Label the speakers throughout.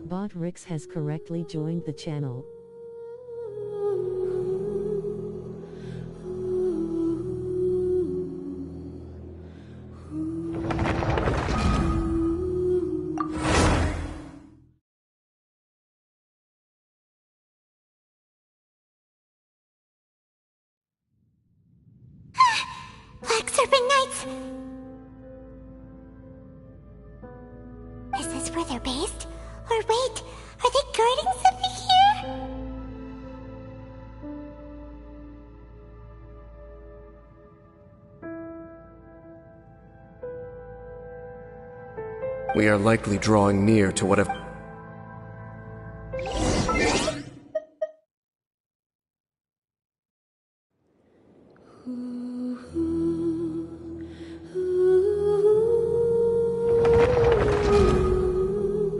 Speaker 1: Bot Rix has correctly joined the channel.
Speaker 2: Black Serpent Knights! Is this where they're based? Or wait, are they guarding something here?
Speaker 3: We are likely drawing near to whatever...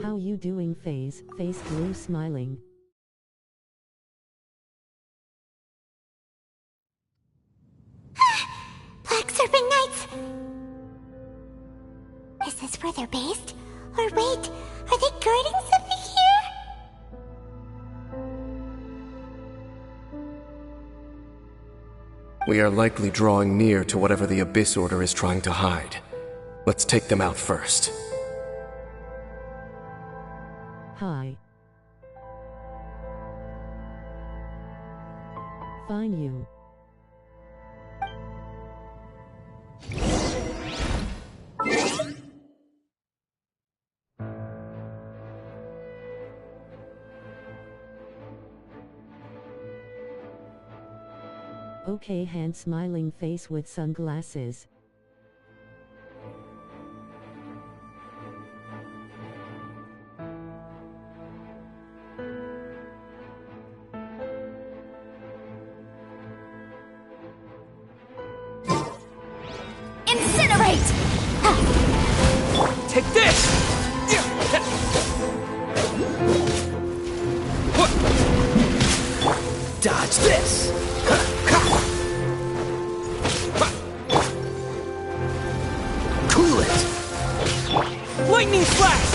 Speaker 1: How you doing, Phase? Face blue smiling.
Speaker 2: Black Serpent Knights! Is this where they're based? Or wait, are they guarding something here?
Speaker 3: We are likely drawing near to whatever the Abyss Order is trying to hide. Let's take them out first.
Speaker 1: Hi. Fine you. Okay, hand smiling face with sunglasses.
Speaker 2: Incinerate!
Speaker 4: Take this! Dodge this! Cool it! Lightning flash!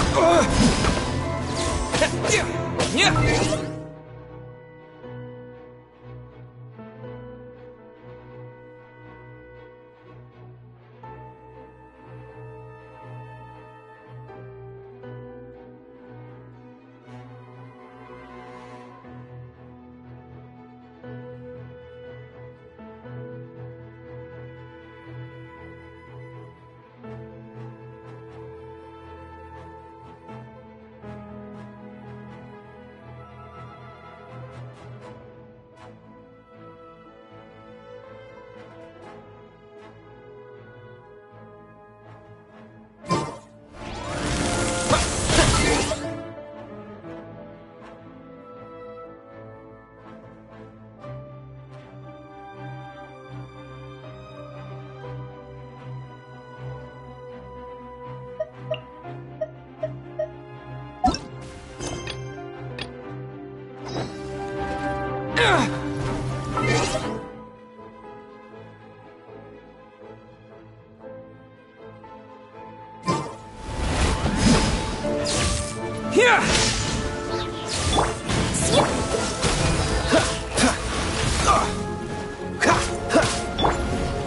Speaker 4: Yeah!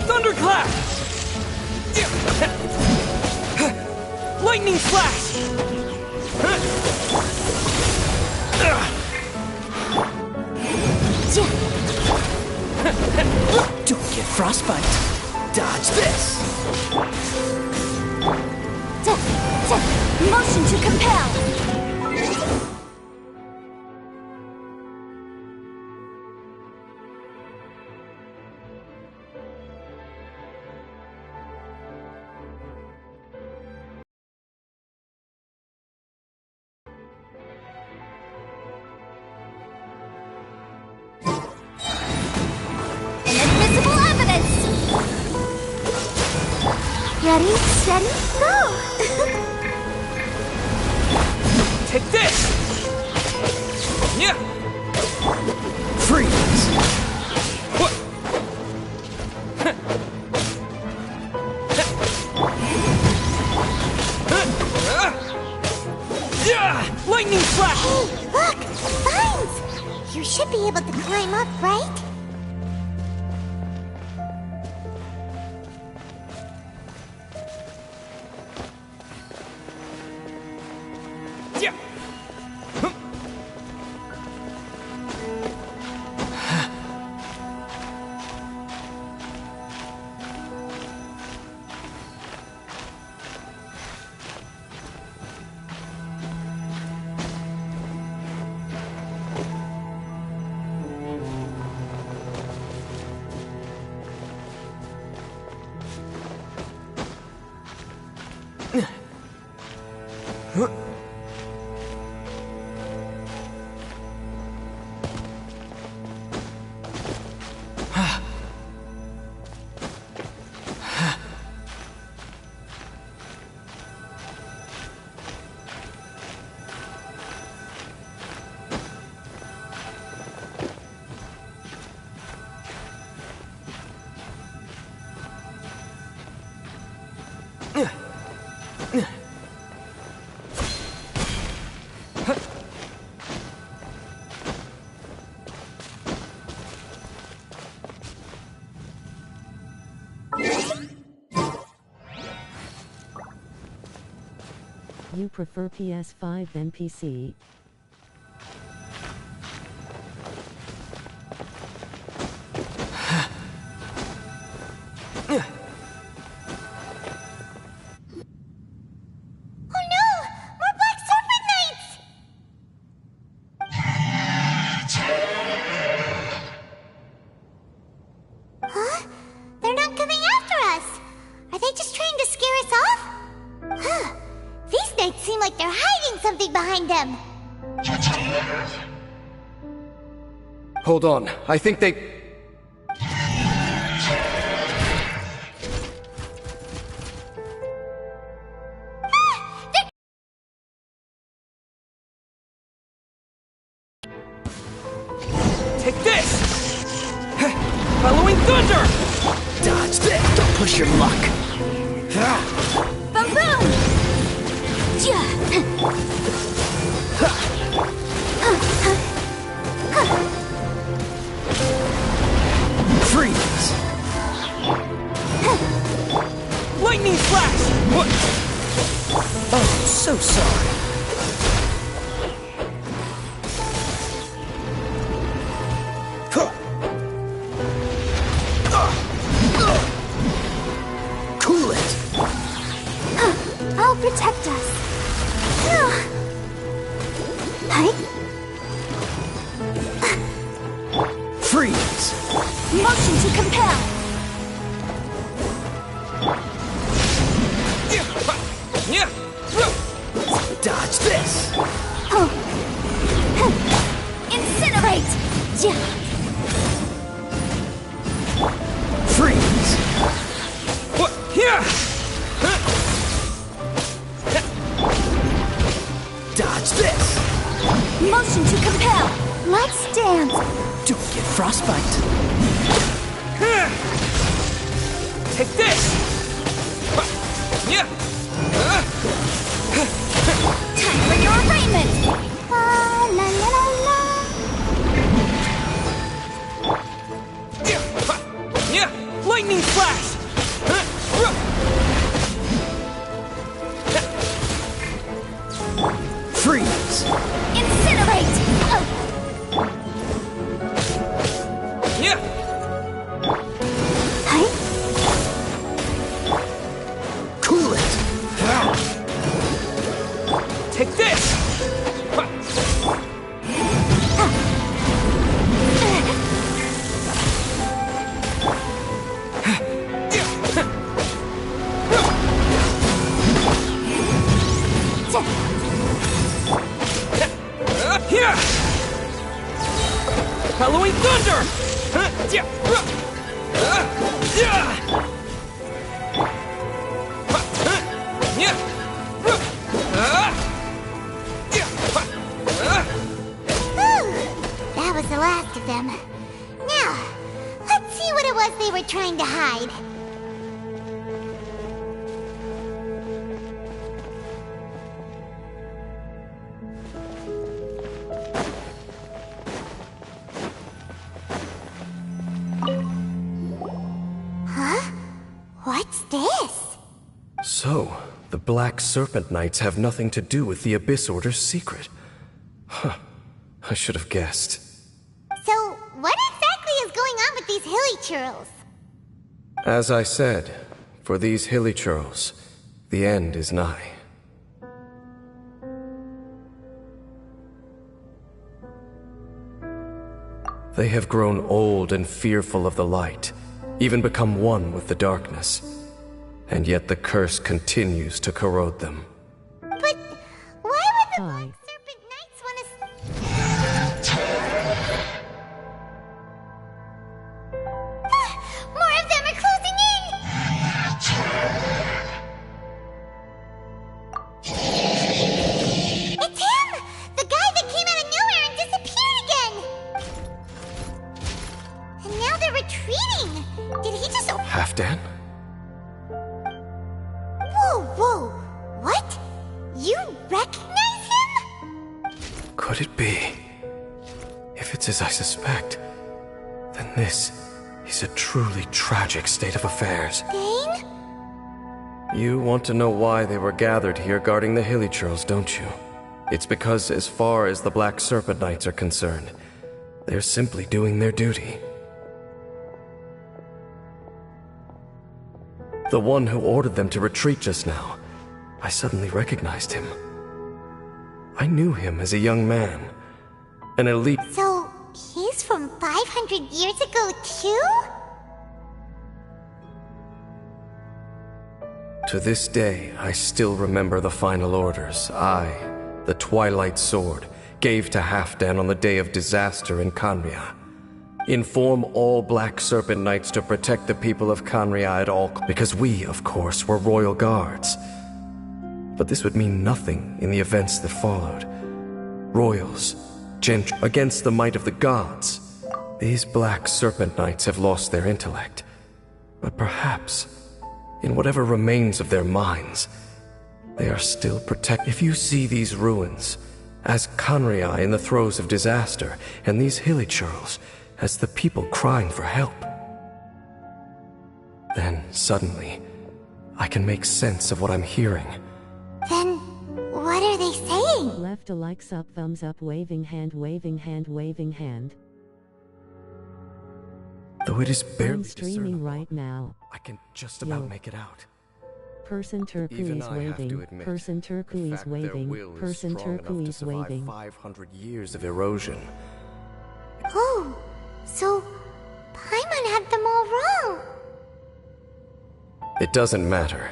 Speaker 4: Thunderclap! Lightning flash! Don't get frostbite. Dodge this.
Speaker 2: Motion to compel! Inadmissible evidence! Ready, steady, go!
Speaker 4: Take this! Yeah! Freeze! What? Lightning flash!
Speaker 2: right?
Speaker 1: You prefer PS5 than PC?
Speaker 2: They're not coming after us! Are they just trying to scare us off? Huh. These knights seem like they're hiding something behind them!
Speaker 3: Hold on, I think they...
Speaker 4: Take this! Following thunder! Dodge this! Don't push your luck!
Speaker 2: Boom boom!
Speaker 4: Freeze! Lightning flash! What? Oh, so sorry. Cool it!
Speaker 2: I'll protect us. Hi.
Speaker 4: Freeze!
Speaker 2: Motion to compel.
Speaker 4: Dodge this!
Speaker 2: Incinerate.
Speaker 4: Freeze! What? Here! Dodge this!
Speaker 2: Motion to compel. Let's dance.
Speaker 4: Don't get frostbite. Take this!
Speaker 2: Time for your arraignment. La la la la la.
Speaker 4: Lightning flash! Freeze!
Speaker 2: Incinerate. Hi.
Speaker 4: Cool it! Take this! Here! Following thunder!
Speaker 2: That was the last of them. Now, let's see what it was they were trying to hide.
Speaker 3: So, the Black Serpent Knights have nothing to do with the Abyss Order's secret. Huh. I should have guessed.
Speaker 2: So, what exactly is going on with these hilly churls?
Speaker 3: As I said, for these hilly churls, the end is nigh. They have grown old and fearful of the light, even become one with the darkness. And yet the curse continues to corrode them.
Speaker 2: But why would the
Speaker 1: Hi.
Speaker 2: Black Serpent Knights want to... More of them are closing in! It's him! The guy that came out of nowhere and disappeared again! And now they're retreating! Did he just...
Speaker 3: Halfdan?
Speaker 2: Whoa! What? You recognize him?
Speaker 3: Could it be? If it's as I suspect, then this is a truly tragic state of affairs.
Speaker 2: Dane?
Speaker 3: You want to know why they were gathered here guarding the hilly churls, don't you? It's because as far as the Black Serpent Knights are concerned, they're simply doing their duty. The one who ordered them to retreat just now, I suddenly recognized him. I knew him as a young man, an elite...
Speaker 2: So, he's from 500 years ago too?
Speaker 3: To this day, I still remember the final orders I, the Twilight Sword, gave to Halfdan on the day of disaster in Khaenri'ah. Inform all Black Serpent Knights to protect the people of Khaenri'ah at all, because we, of course, were royal guards. But this would mean nothing in the events that followed. Royals, gentry, against the might of the gods. These Black Serpent Knights have lost their intellect. But perhaps, in whatever remains of their minds, they are still protected. If you see these ruins, as Khaenri'ah in the throes of disaster, and these hilly churls as the people crying for help, then suddenly, I can make sense of what I'm hearing.
Speaker 2: Then, what are they saying?
Speaker 1: Left a likes up, thumbs up, waving hand, waving hand, waving hand.
Speaker 3: Though it is
Speaker 1: I'm
Speaker 3: barely
Speaker 1: streaming
Speaker 3: discernible,
Speaker 1: right now.
Speaker 3: I can just about
Speaker 1: Yo.
Speaker 3: make it out.
Speaker 1: Person
Speaker 3: Even
Speaker 1: turquoise
Speaker 3: I have to
Speaker 1: waving.
Speaker 3: admit,
Speaker 1: Person
Speaker 3: the
Speaker 1: turquoise
Speaker 3: fact their
Speaker 1: waving.
Speaker 3: will is
Speaker 1: Person
Speaker 3: strong enough to
Speaker 1: turquoise
Speaker 3: survive
Speaker 1: waving.
Speaker 3: 500 years of erosion.
Speaker 2: Oh, so Paimon had them all wrong.
Speaker 3: It doesn't matter.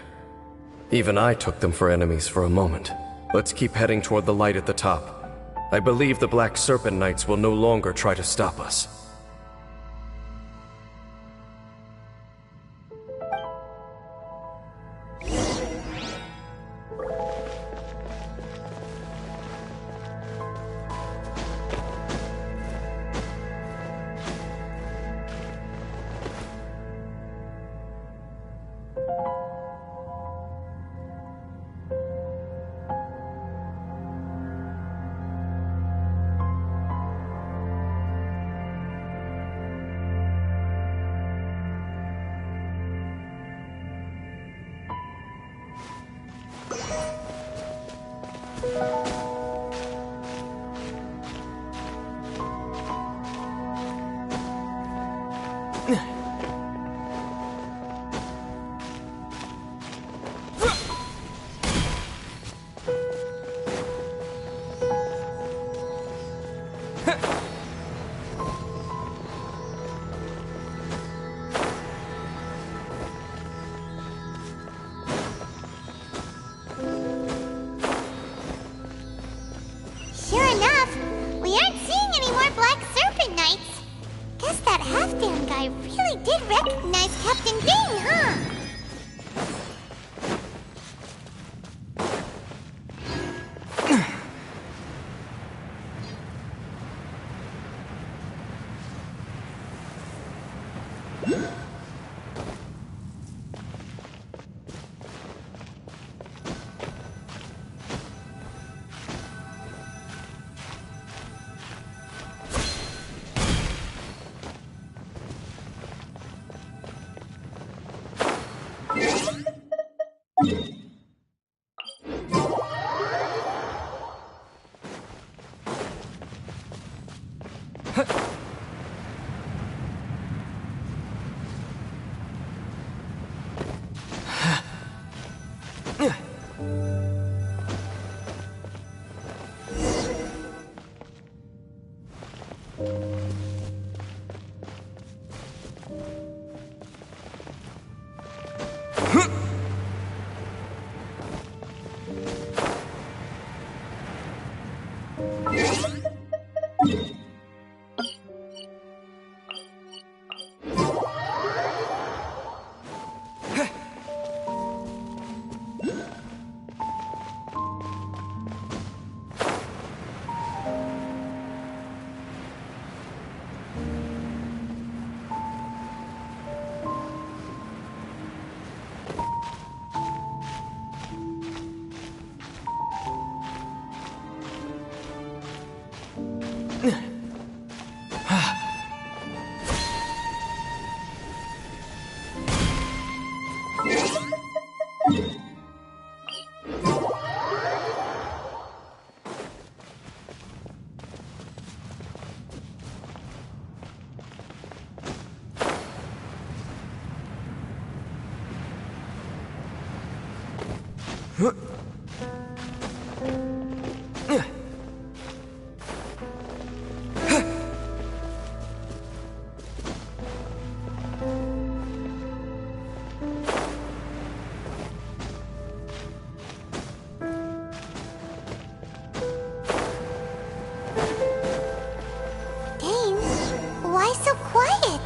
Speaker 3: Even I took them for enemies for a moment. Let's keep heading toward the light at the top. I believe the Black Serpent Knights will no longer try to stop us.
Speaker 2: Sure enough, we aren't seeing any more Black Serpent Knights. Guess that Halfdan guy really did recognize Captain Dane, huh? Dane, why so quiet?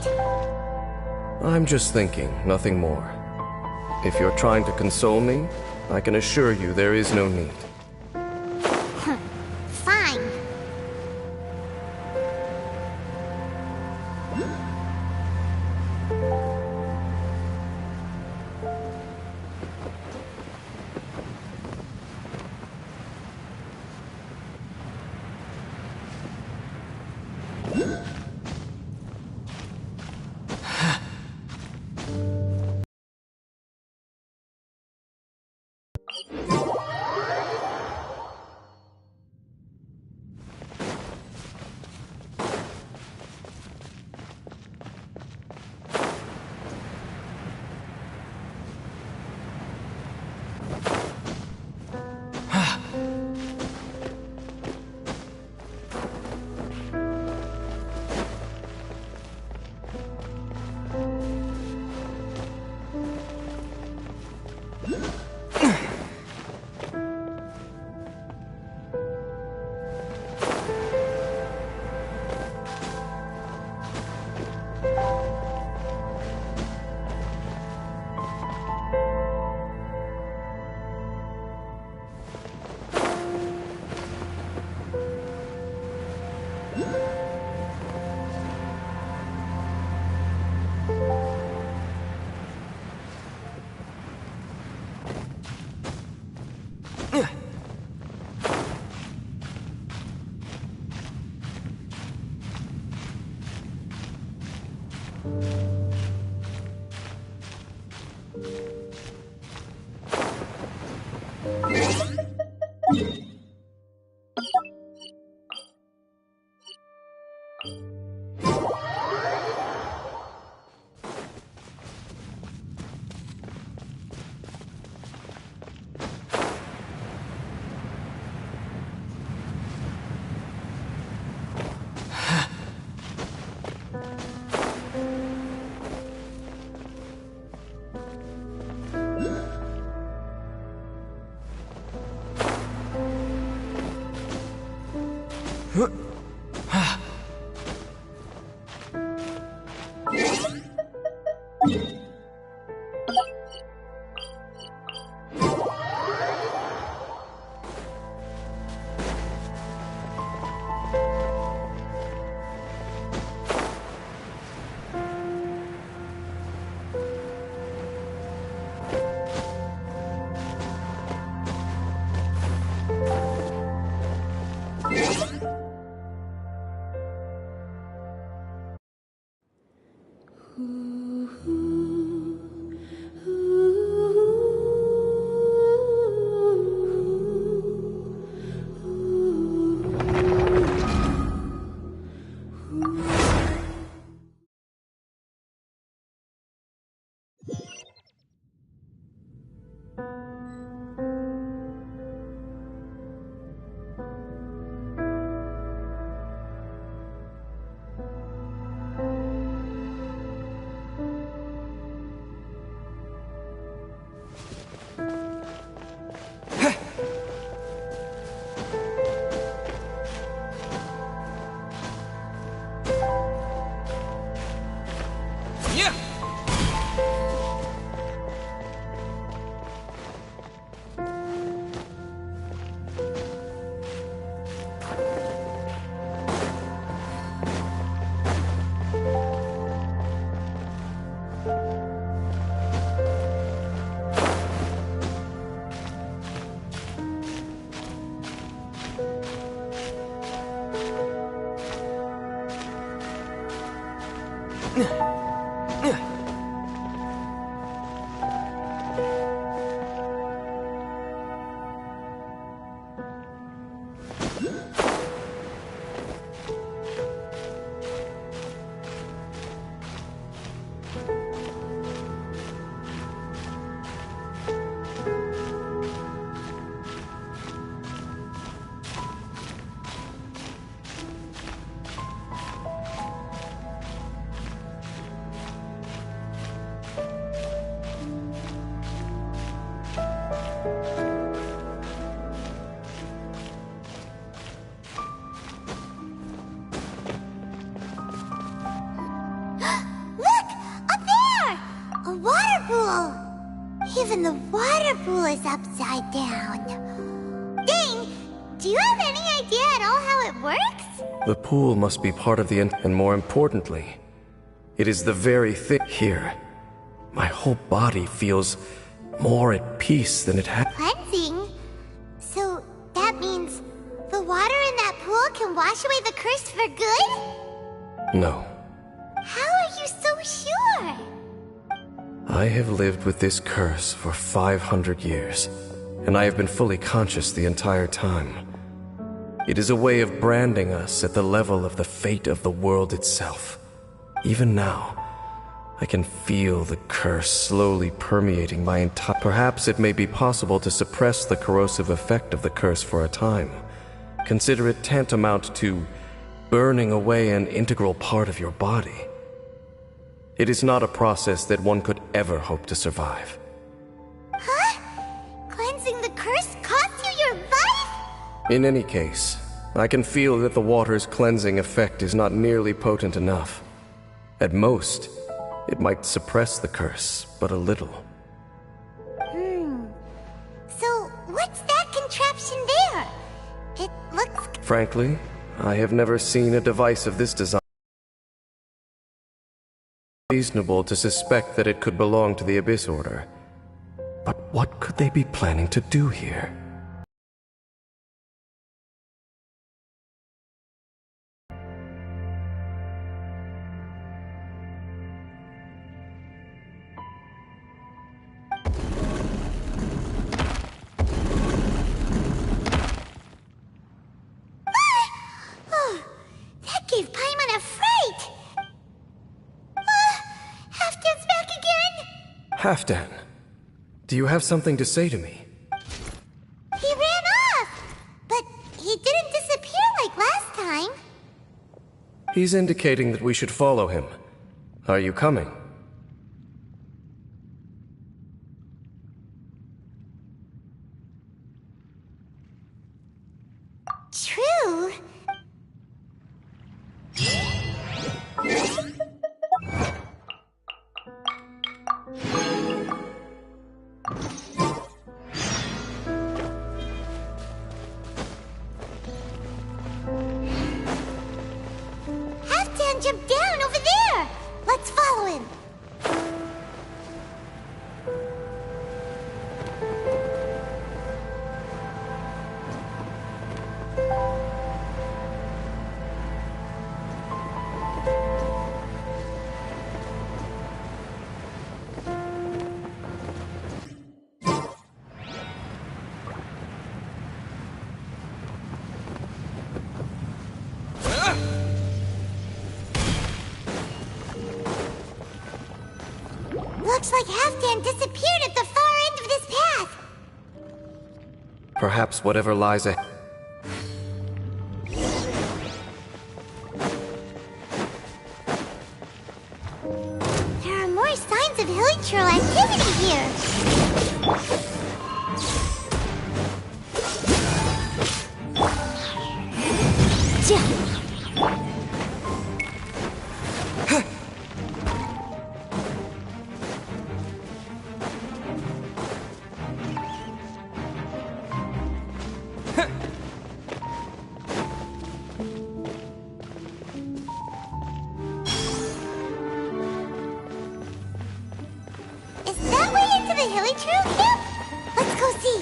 Speaker 3: I'm just thinking, nothing more. If you're trying to console me, I can assure you there is no need.
Speaker 2: Fine. pool! Even the water pool is upside down. Dang! Do you have any idea at all how it works?
Speaker 3: The pool must be part of the and more importantly, it is the very thing here. My whole body feels more at peace than it had.
Speaker 2: Cleansing? So that means the water in that pool can wash away the curse for good?
Speaker 3: No.
Speaker 2: How are you so sure?
Speaker 3: I have lived with this curse for 500 years, and I have been fully conscious the entire time. It is a way of branding us at the level of the fate of the world itself. Even now, I can feel the curse slowly permeating my entire... Perhaps it may be possible to suppress the corrosive effect of the curse for a time. Consider it tantamount to burning away an integral part of your body. It is not a process that one could ever hope to survive.
Speaker 2: Huh? Cleansing the curse cost you your life?
Speaker 3: In any case, I can feel that the water's cleansing effect is not nearly potent enough. At most, it might suppress the curse, but a little.
Speaker 2: So, what's that contraption there? It looks...
Speaker 3: Frankly, I have never seen a device of this design. Reasonable to suspect that it could belong to the Abyss Order. But what could they be planning to do here?
Speaker 2: That gave Paimon a fright! Halfdan's back again!
Speaker 3: Halfdan, do you have something to say to me?
Speaker 2: He ran off! But he didn't disappear like last time.
Speaker 3: He's indicating that we should follow him. Are you coming?
Speaker 2: True. Halfdan jumped down over there! Let's follow him. Looks like Halfdan disappeared at the far end of this path.
Speaker 3: Perhaps whatever lies ahead.
Speaker 2: There are more signs of hilichurl activity here. Is that way into the hilichurl camp? Let's go see.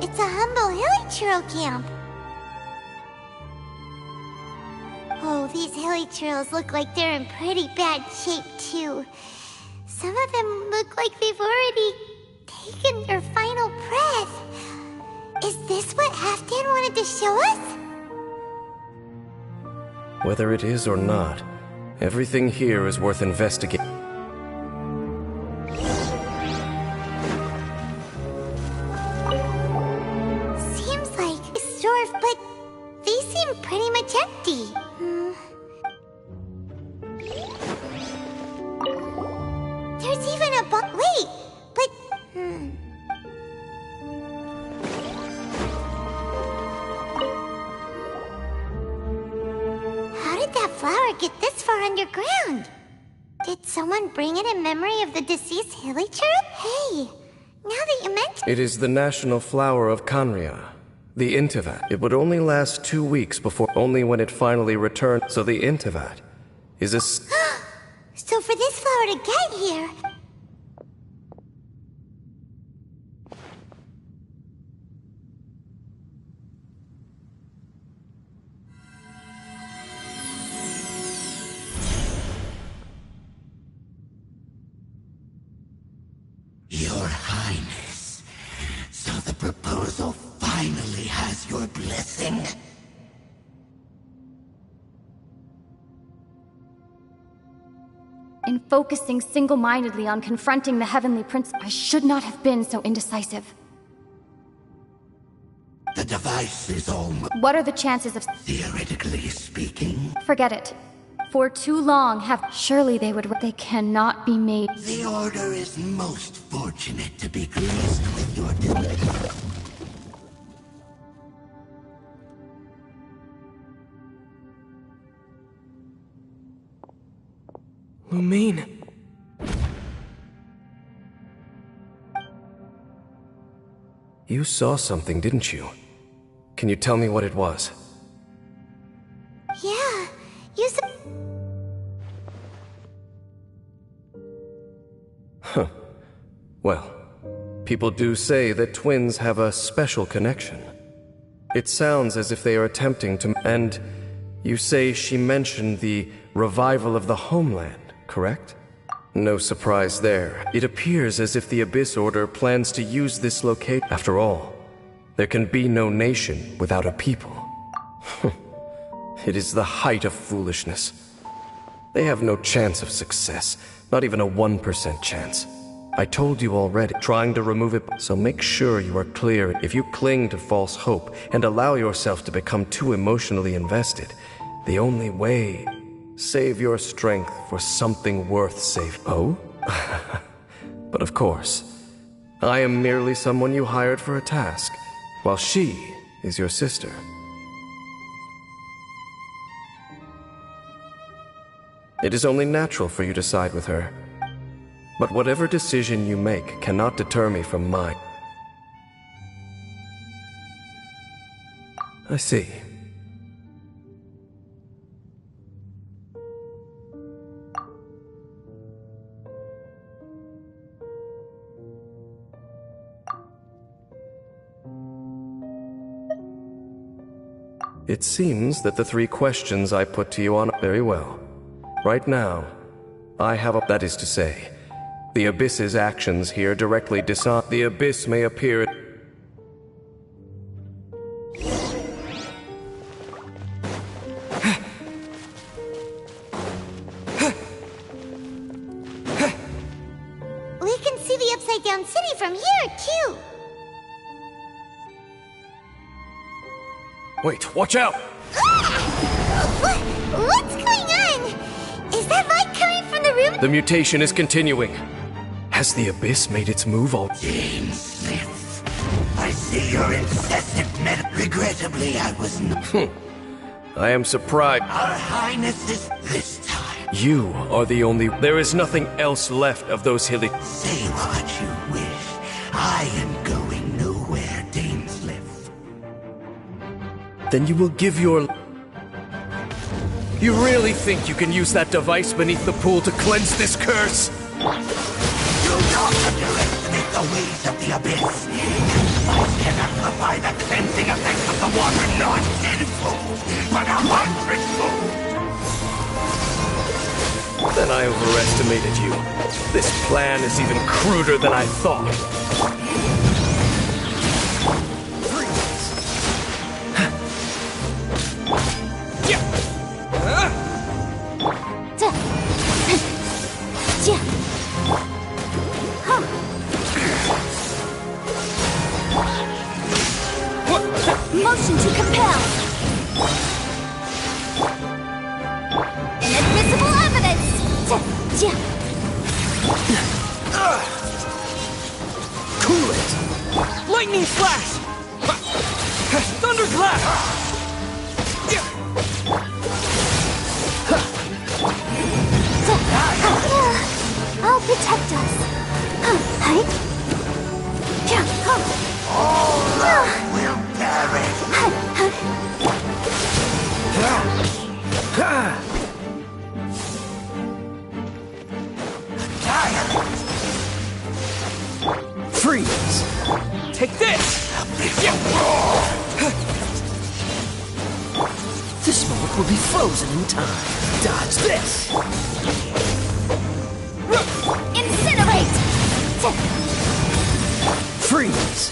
Speaker 2: It's a humble hilichurl camp. Oh, these hilichurls look like they're in pretty bad shape too. Some of them look like they've already taken their final breath. Is this what Halfdan wanted to show us?
Speaker 3: Whether it is or not, everything here is worth investigating.
Speaker 2: Seems like a store, but they seem pretty much empty. There's even a wait, but flower get this far underground? Did someone bring it in memory of the deceased hilly cherub? Hey, now that you mention
Speaker 3: It is the national flower of Kanria, the Intivat. It would only last 2 weeks before, only when it finally returned. So the Intivat is a...
Speaker 2: So for this flower to get here...
Speaker 5: Your Highness, so the proposal finally has your blessing?
Speaker 6: In focusing single-mindedly on confronting the Heavenly Prince, I should not have been so indecisive.
Speaker 5: The device is almost...
Speaker 6: What are the chances of...
Speaker 5: Theoretically speaking,
Speaker 6: Forget it. For too long have... Surely they would... They cannot be made.
Speaker 5: the Order is most fortunate to be graced with your delivery.
Speaker 3: Lumine. You saw something, didn't you? Can you tell me what it was?
Speaker 2: Yeah, you said...
Speaker 3: Huh. Well, people do say that twins have a special connection. It sounds as if they are attempting to... And you say she mentioned the revival of the homeland, correct? No surprise there. It appears as if the Abyss Order plans to use this location. After all, there can be no nation without a people. It is the height of foolishness. They have no chance of success, not even a 1% chance. I told you already, trying to remove it, so make sure you are clear. If you cling to false hope and allow yourself to become too emotionally invested, the only way... Save your strength for something worth saving. Oh? But of course, I am merely someone you hired for a task, while she is your sister. It is only natural for you to side with her. But whatever decision you make cannot deter me from mine. I see. It seems that the 3 questions I put to you on... Very well. Right now, I have a... That is to say, the Abyss's actions here directly dishonor... The Abyss may appear...
Speaker 2: We can see the Upside Down City from here, too!
Speaker 3: Wait, watch out!
Speaker 2: What's going on? Is that light coming from the room?
Speaker 3: The mutation is continuing. Has the Abyss made its move all...
Speaker 5: James Smith, I see your incessant Regrettably, I was not...
Speaker 3: I am surprised.
Speaker 5: Our Highnesses this time.
Speaker 3: You are the only... There is nothing else left of those hilly...
Speaker 5: Say what you wish. I am going nowhere, Dainsleif.
Speaker 3: Then you will give your... You really think you can use that device beneath the pool to cleanse this curse?
Speaker 5: Do not underestimate the ways of the Abyss. I can amplify the cleansing effects of the water not tenfold, but 100-fold.
Speaker 3: Then I overestimated you. This plan is even cruder than I thought.
Speaker 6: Motion to compel! Inadmissible evidence!
Speaker 3: Cool it!
Speaker 4: This moment will be frozen in time. Dodge this!
Speaker 6: Incinerate!
Speaker 4: Freeze!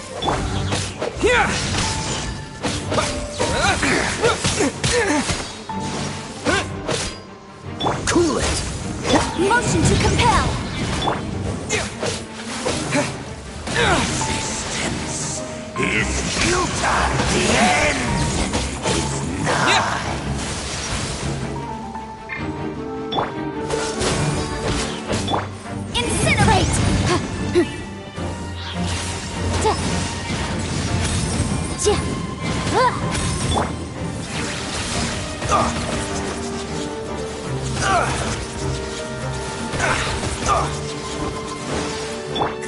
Speaker 4: Cool it!
Speaker 6: Motion to compel!
Speaker 5: Resistance is futile. The end is nigh.
Speaker 6: Incinerate!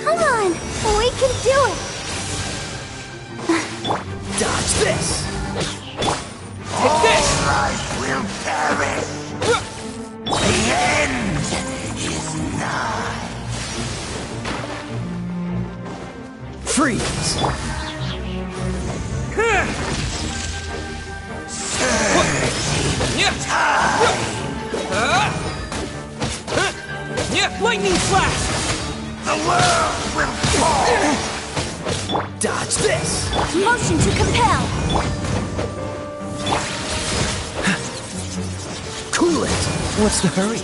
Speaker 2: Come on, we can do it.
Speaker 4: Dodge this!
Speaker 5: Take this! Life will perish. The end is nigh.
Speaker 4: Freeze!
Speaker 7: Lightning flash!
Speaker 5: The world will fall.
Speaker 4: Dodge this!
Speaker 6: Motion to compel!
Speaker 4: Cool it! What's the hurry?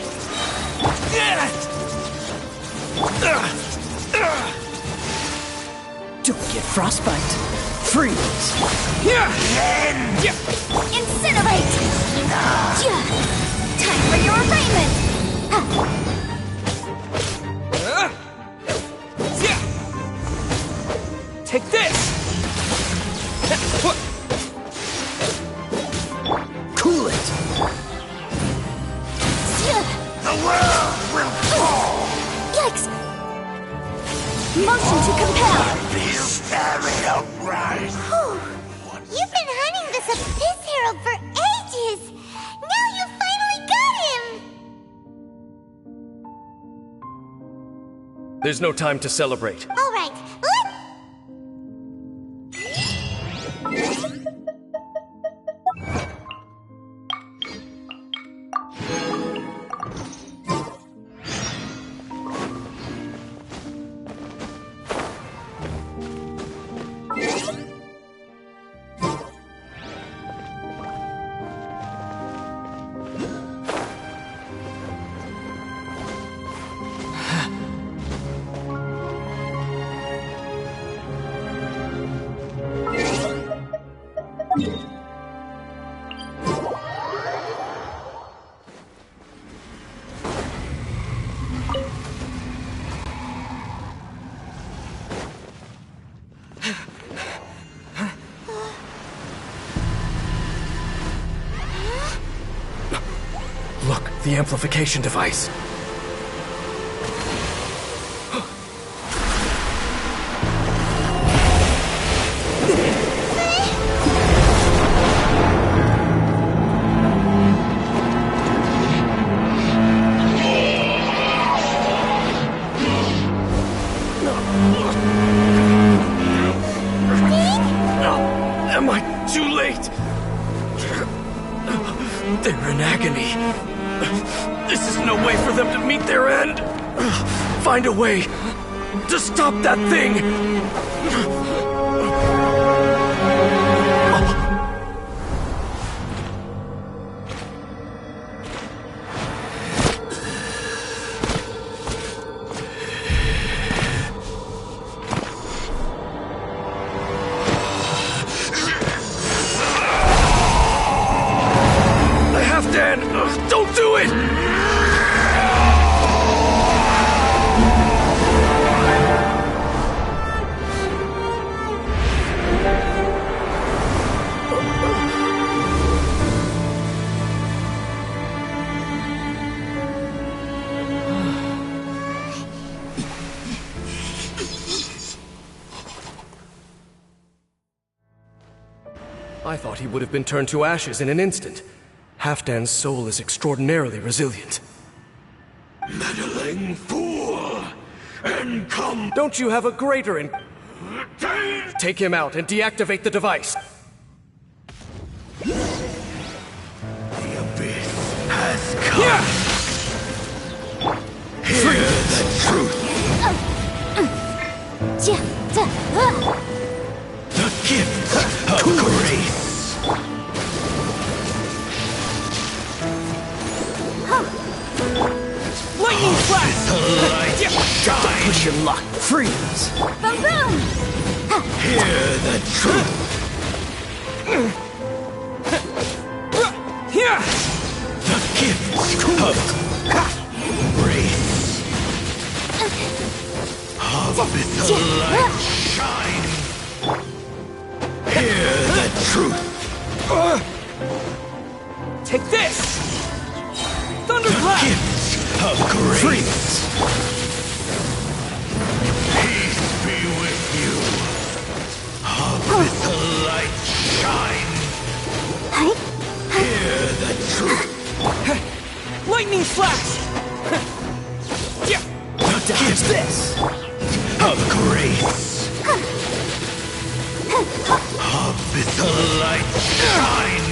Speaker 4: Don't get frostbite. Freeze!
Speaker 6: Incinerate! Time for your arraignment!
Speaker 7: Take this!
Speaker 4: Cool it!
Speaker 5: The world will fall.
Speaker 6: Yikes! Motion to compel!
Speaker 5: Be staring upright.
Speaker 2: Whew. You've been hunting this Abyss Herald for ages. Now you finally got him.
Speaker 3: There's no time to celebrate.
Speaker 2: All right,
Speaker 3: Look, the amplification device. Am I too late? They're in agony. This is no way for them to meet their end. Find a way to stop that thing. Don't do it! I thought he would have been turned to ashes in an instant. Halfdan's soul is extraordinarily resilient.
Speaker 5: Meddling fool! Income!
Speaker 3: Don't you have a greater in... Take him out and deactivate the device.
Speaker 4: Wish your luck. Freeze.
Speaker 6: Boom boom!
Speaker 5: Hear the truth.
Speaker 7: Here!
Speaker 5: The gifts of grace. Of the light shine. Hear the truth.
Speaker 7: Take this! Thunder
Speaker 5: The
Speaker 7: blast!
Speaker 5: gifts of grace.
Speaker 4: Freeze.
Speaker 5: Peace be with you. Of the light shine. Hear the truth.
Speaker 7: Lightning flash! Yeah!
Speaker 5: Dodge this. Of grace. Of the light shine.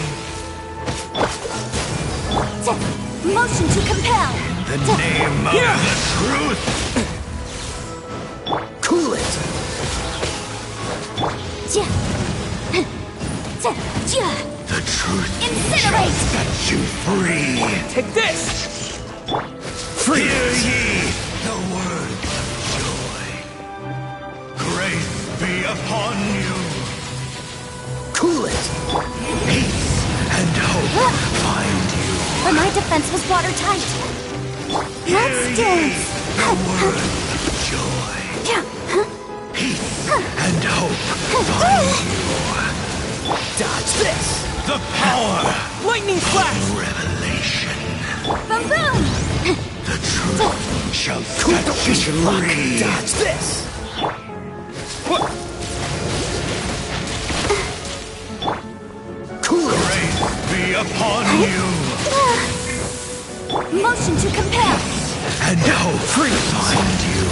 Speaker 6: Motion to compel!
Speaker 5: The name of
Speaker 7: Here.
Speaker 5: the truth.
Speaker 4: Cool it.
Speaker 5: The truth
Speaker 6: Incinerate!
Speaker 5: set you free.
Speaker 7: Take this!
Speaker 5: Hear ye the word of joy. Grace be upon you.
Speaker 4: Cool it.
Speaker 5: Peace and hope find you.
Speaker 6: But my defense was watertight.
Speaker 5: Hear
Speaker 6: Let's
Speaker 5: ye
Speaker 6: dance!
Speaker 5: the word of joy. Peace and hope find you.
Speaker 4: Dodge this.
Speaker 5: The power
Speaker 7: Lightning flash!
Speaker 5: of revelation.
Speaker 6: Boom boom!
Speaker 5: The truth shall
Speaker 4: Cool
Speaker 5: set
Speaker 4: the wish your luck.
Speaker 5: you free.
Speaker 4: Dodge this. Cool it.
Speaker 5: Grace be upon you.
Speaker 6: Motion to compel!
Speaker 5: And hope find you.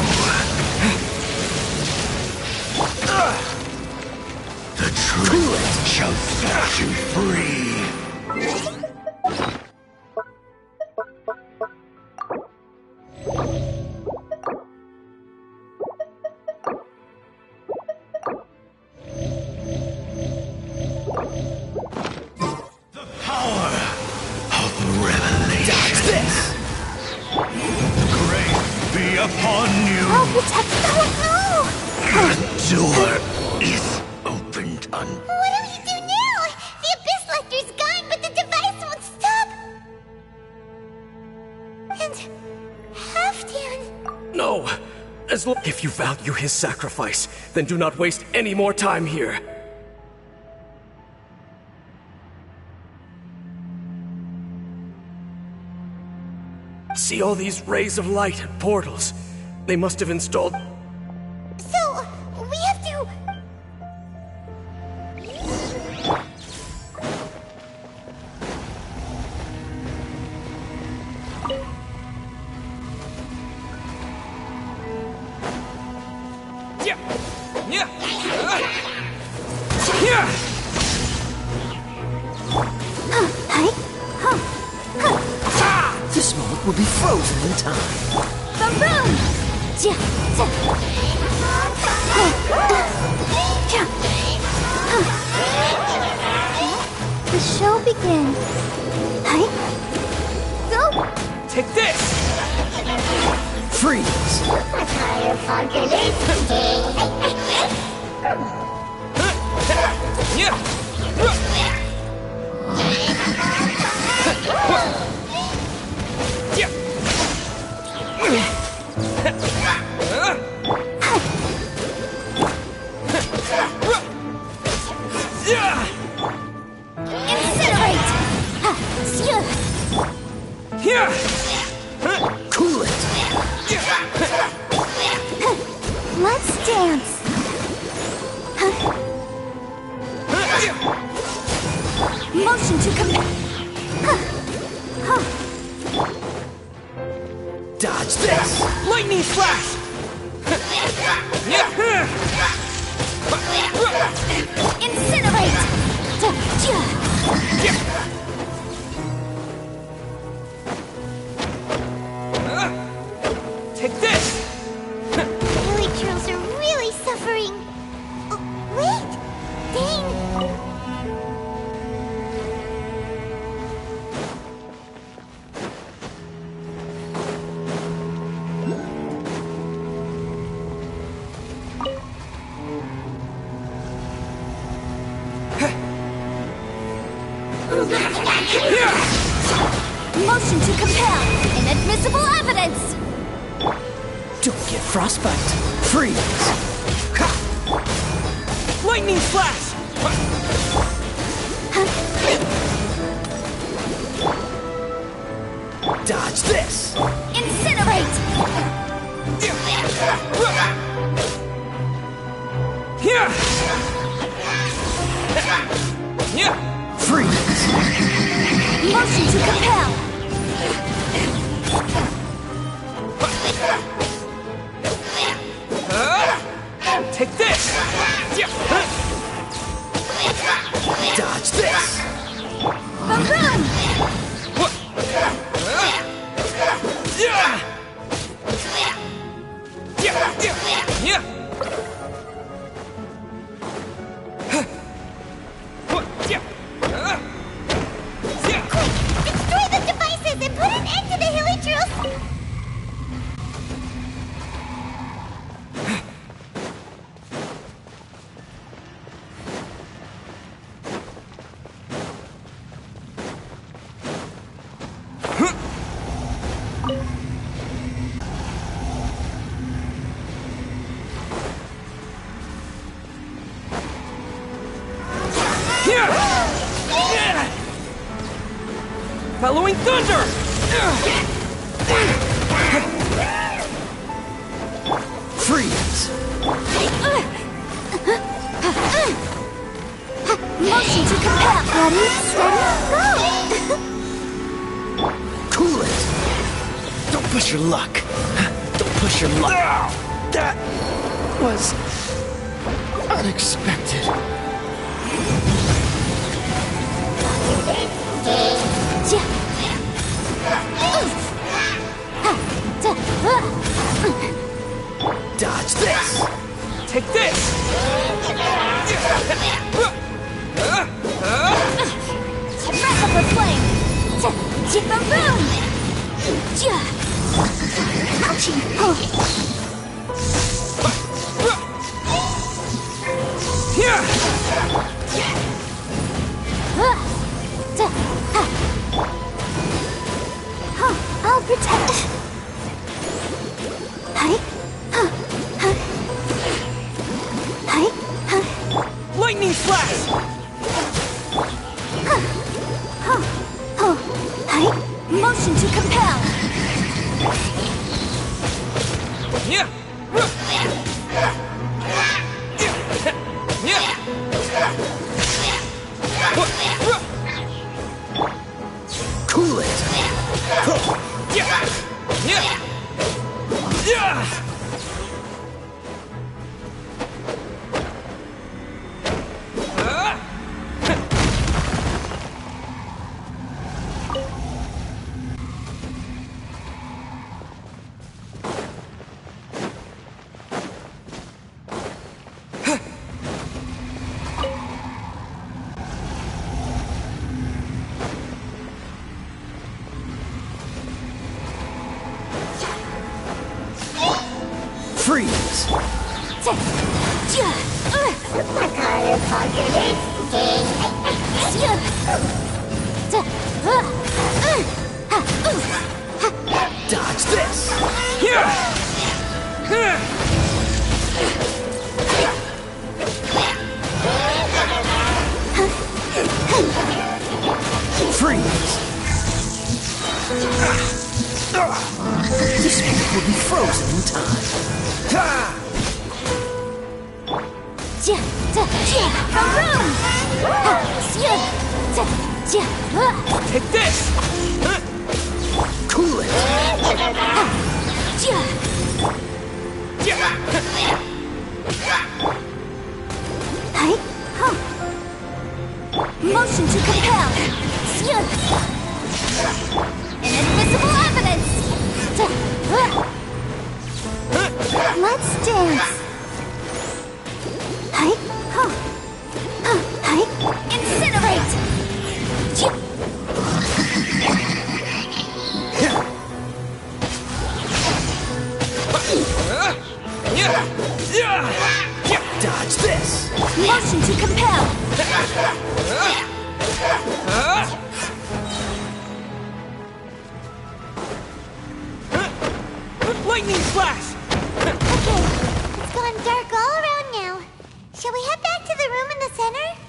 Speaker 5: The truth shall set you free. The power of revelation.
Speaker 4: Dodge this.
Speaker 5: Grace be upon you.
Speaker 6: I'll protect the
Speaker 5: The door is opened on.
Speaker 2: What do we do now? The Abyss Lecter's gone, but the device won't stop. And Halfdan.
Speaker 3: No! If you value his sacrifice, then do not waste any more time here. See all these rays of light and portals? They must have installed...
Speaker 2: So, we have to...
Speaker 7: Yeah! Yeah! Here!
Speaker 4: This moment will be frozen in time.
Speaker 6: Boom boom! The show begins. Go!
Speaker 7: Take this!
Speaker 4: Freeze.
Speaker 7: Yeah! Yeah! Yeah!
Speaker 6: Incinerate!
Speaker 7: Here!
Speaker 4: Cool it.
Speaker 6: Let's dance. Motion to commit.
Speaker 4: Dodge this.
Speaker 7: Lightning flash! Yeah!
Speaker 6: Incinerate!
Speaker 7: Take this!
Speaker 2: Village girls are really suffering. Oh, wait! Dang!
Speaker 6: Motion to compel. Inadmissible evidence.
Speaker 4: Don't get frostbite. Freeze.
Speaker 7: Lightning flash!
Speaker 4: Dodge this.
Speaker 6: Incinerate.
Speaker 7: Here! Yeah!
Speaker 4: Freeze.
Speaker 6: Motion to compel.
Speaker 7: Take this!
Speaker 4: Dodge this.
Speaker 6: Boom!
Speaker 7: Yeah!
Speaker 2: Destroy the devices and put an end to the hilly trails!
Speaker 7: Following thunder!
Speaker 4: Freeze.
Speaker 6: Motion to compel. Ready, steady, go!
Speaker 4: Cool it. Don't push your luck. Don't push your luck. That was unexpected. Dodge this.
Speaker 7: Take this!
Speaker 6: Wrap up a flame. Boom! Ouchie! I'll protect.
Speaker 7: Lightning flash!
Speaker 6: Motion to compel.
Speaker 7: Yeah!
Speaker 4: Cool it. Freeze. Dodge this. Freeze. This one will be frozen in time.
Speaker 7: Take this!
Speaker 4: Cool it.
Speaker 6: Motion to compel. Inadmissible evidence. Let's dance. Incinerate.
Speaker 4: Dodge this.
Speaker 6: Motion to compel.
Speaker 7: flash!
Speaker 2: Okay, it's gone dark all around now. Shall we head back to the room in the center?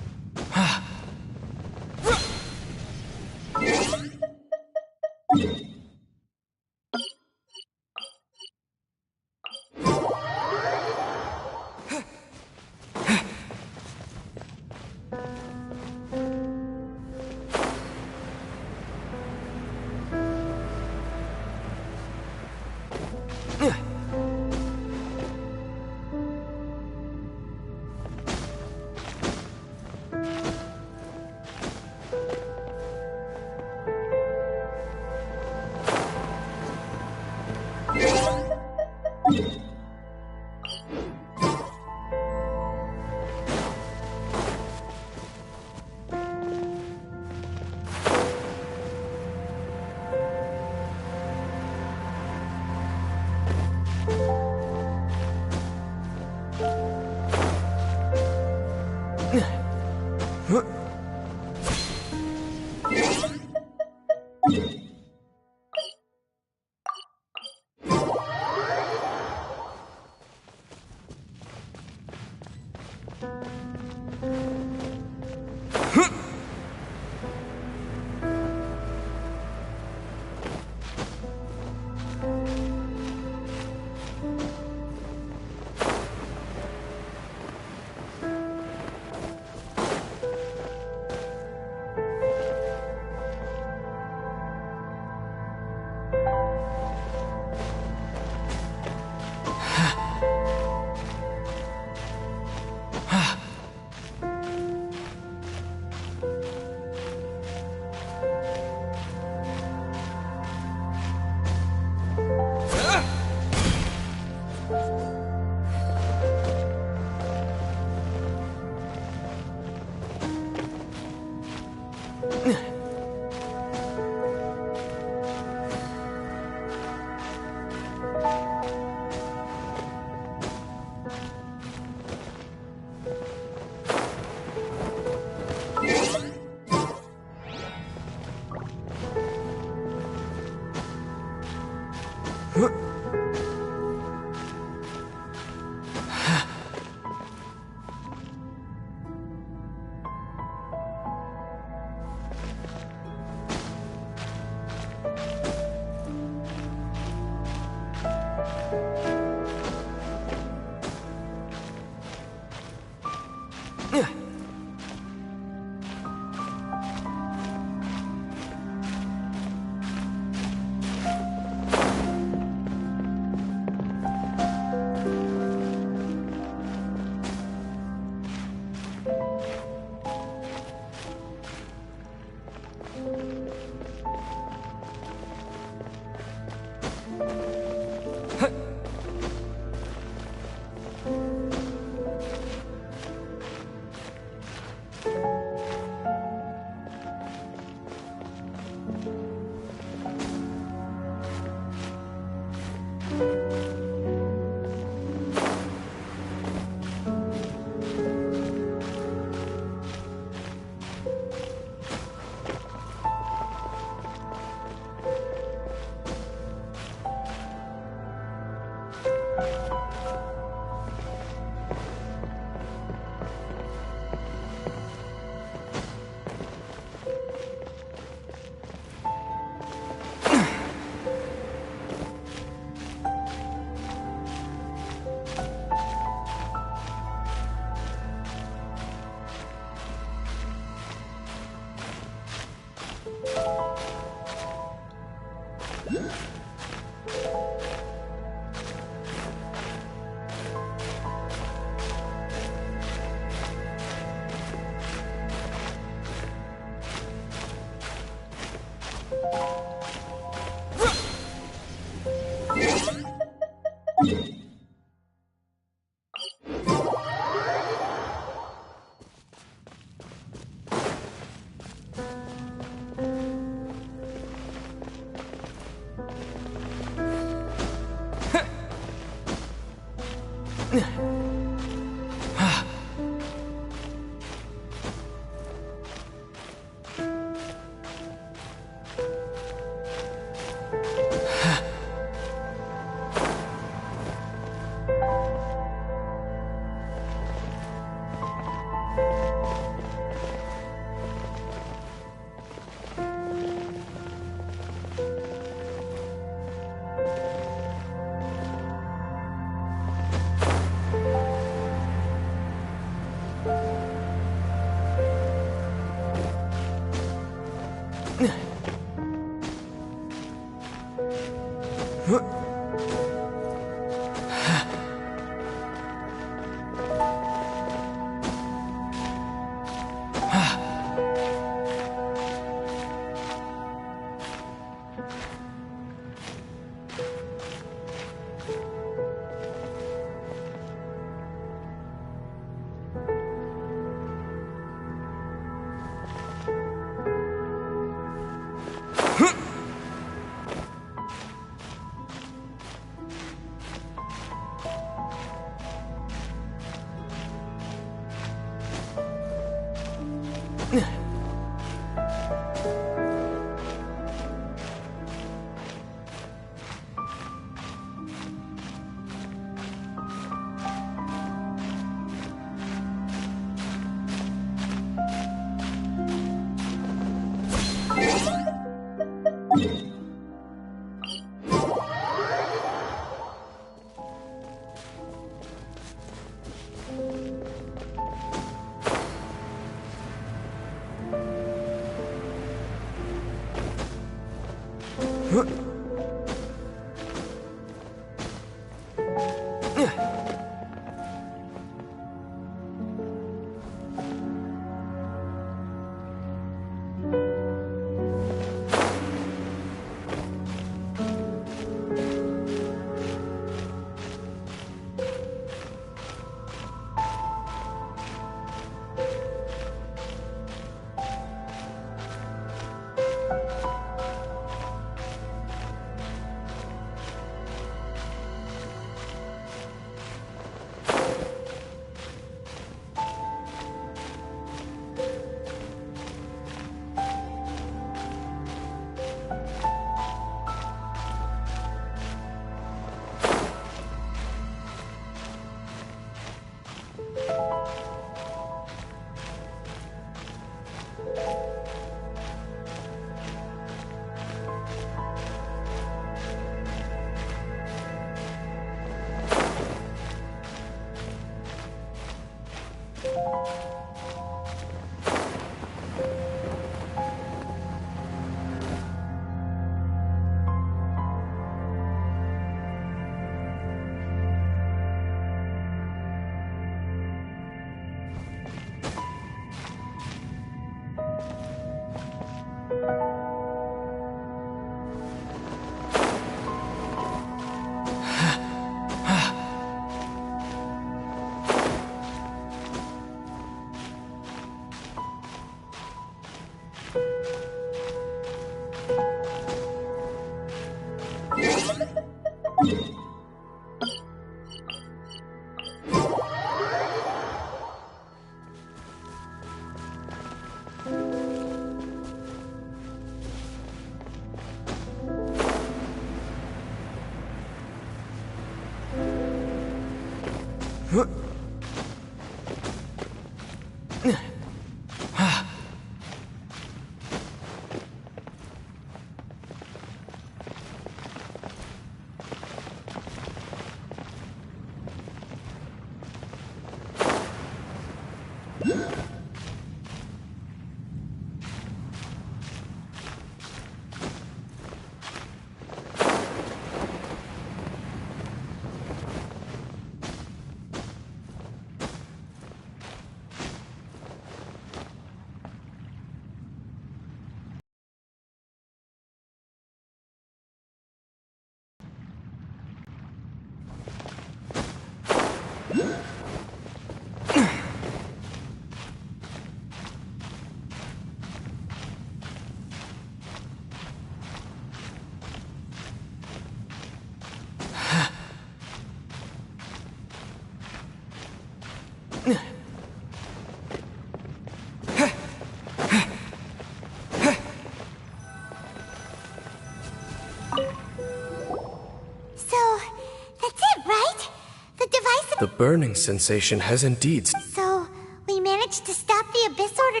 Speaker 3: The burning sensation has indeed...
Speaker 2: So, we managed to stop the Abyss Order?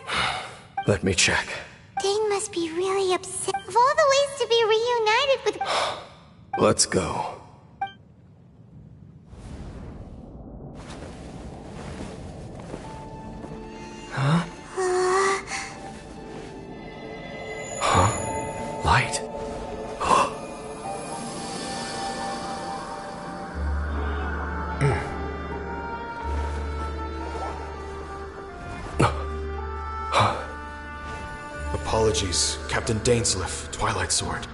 Speaker 3: Let me check.
Speaker 2: Dane must be really upset. Of all the ways to be reunited with...
Speaker 3: Let's go. Huh? Huh? Light.
Speaker 8: apologies, Captain Dainsleif, Twilight Sword.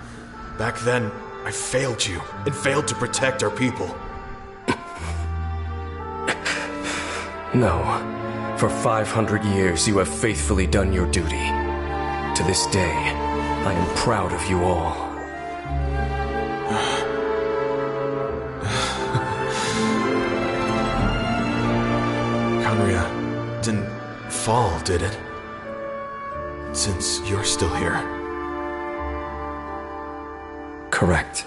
Speaker 8: Back then, I failed you, and failed to protect our people.
Speaker 3: No. For 500 years, you have faithfully done your duty. To this day, I am proud of you all.
Speaker 8: Conria didn't fall, did it? Since you're still here.
Speaker 3: Correct.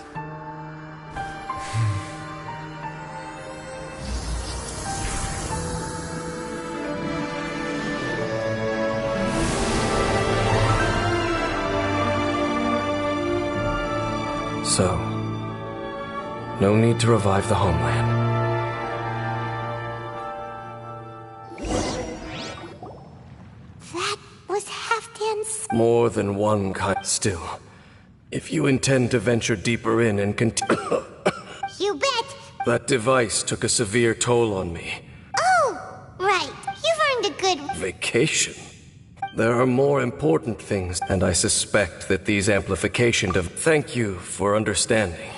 Speaker 3: So, no need to revive the homeland.
Speaker 2: That was Halfdan's...
Speaker 3: More than one kind. Still, if you intend to venture deeper in and continue...
Speaker 2: You bet!
Speaker 3: That device took a severe toll on me.
Speaker 2: Oh, right. You've earned a good...
Speaker 3: Vacation? There are more important things, and I suspect that these amplification Thank you for understanding.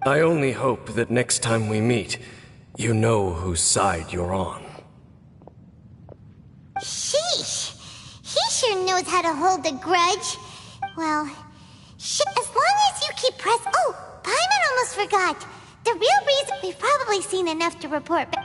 Speaker 3: I only hope that next time we meet, you know whose side you're on.
Speaker 2: Sheesh! He sure knows how to hold a grudge. Well, as long as you keep Oh, Paimon almost forgot. The real reason we've probably seen enough to report, but...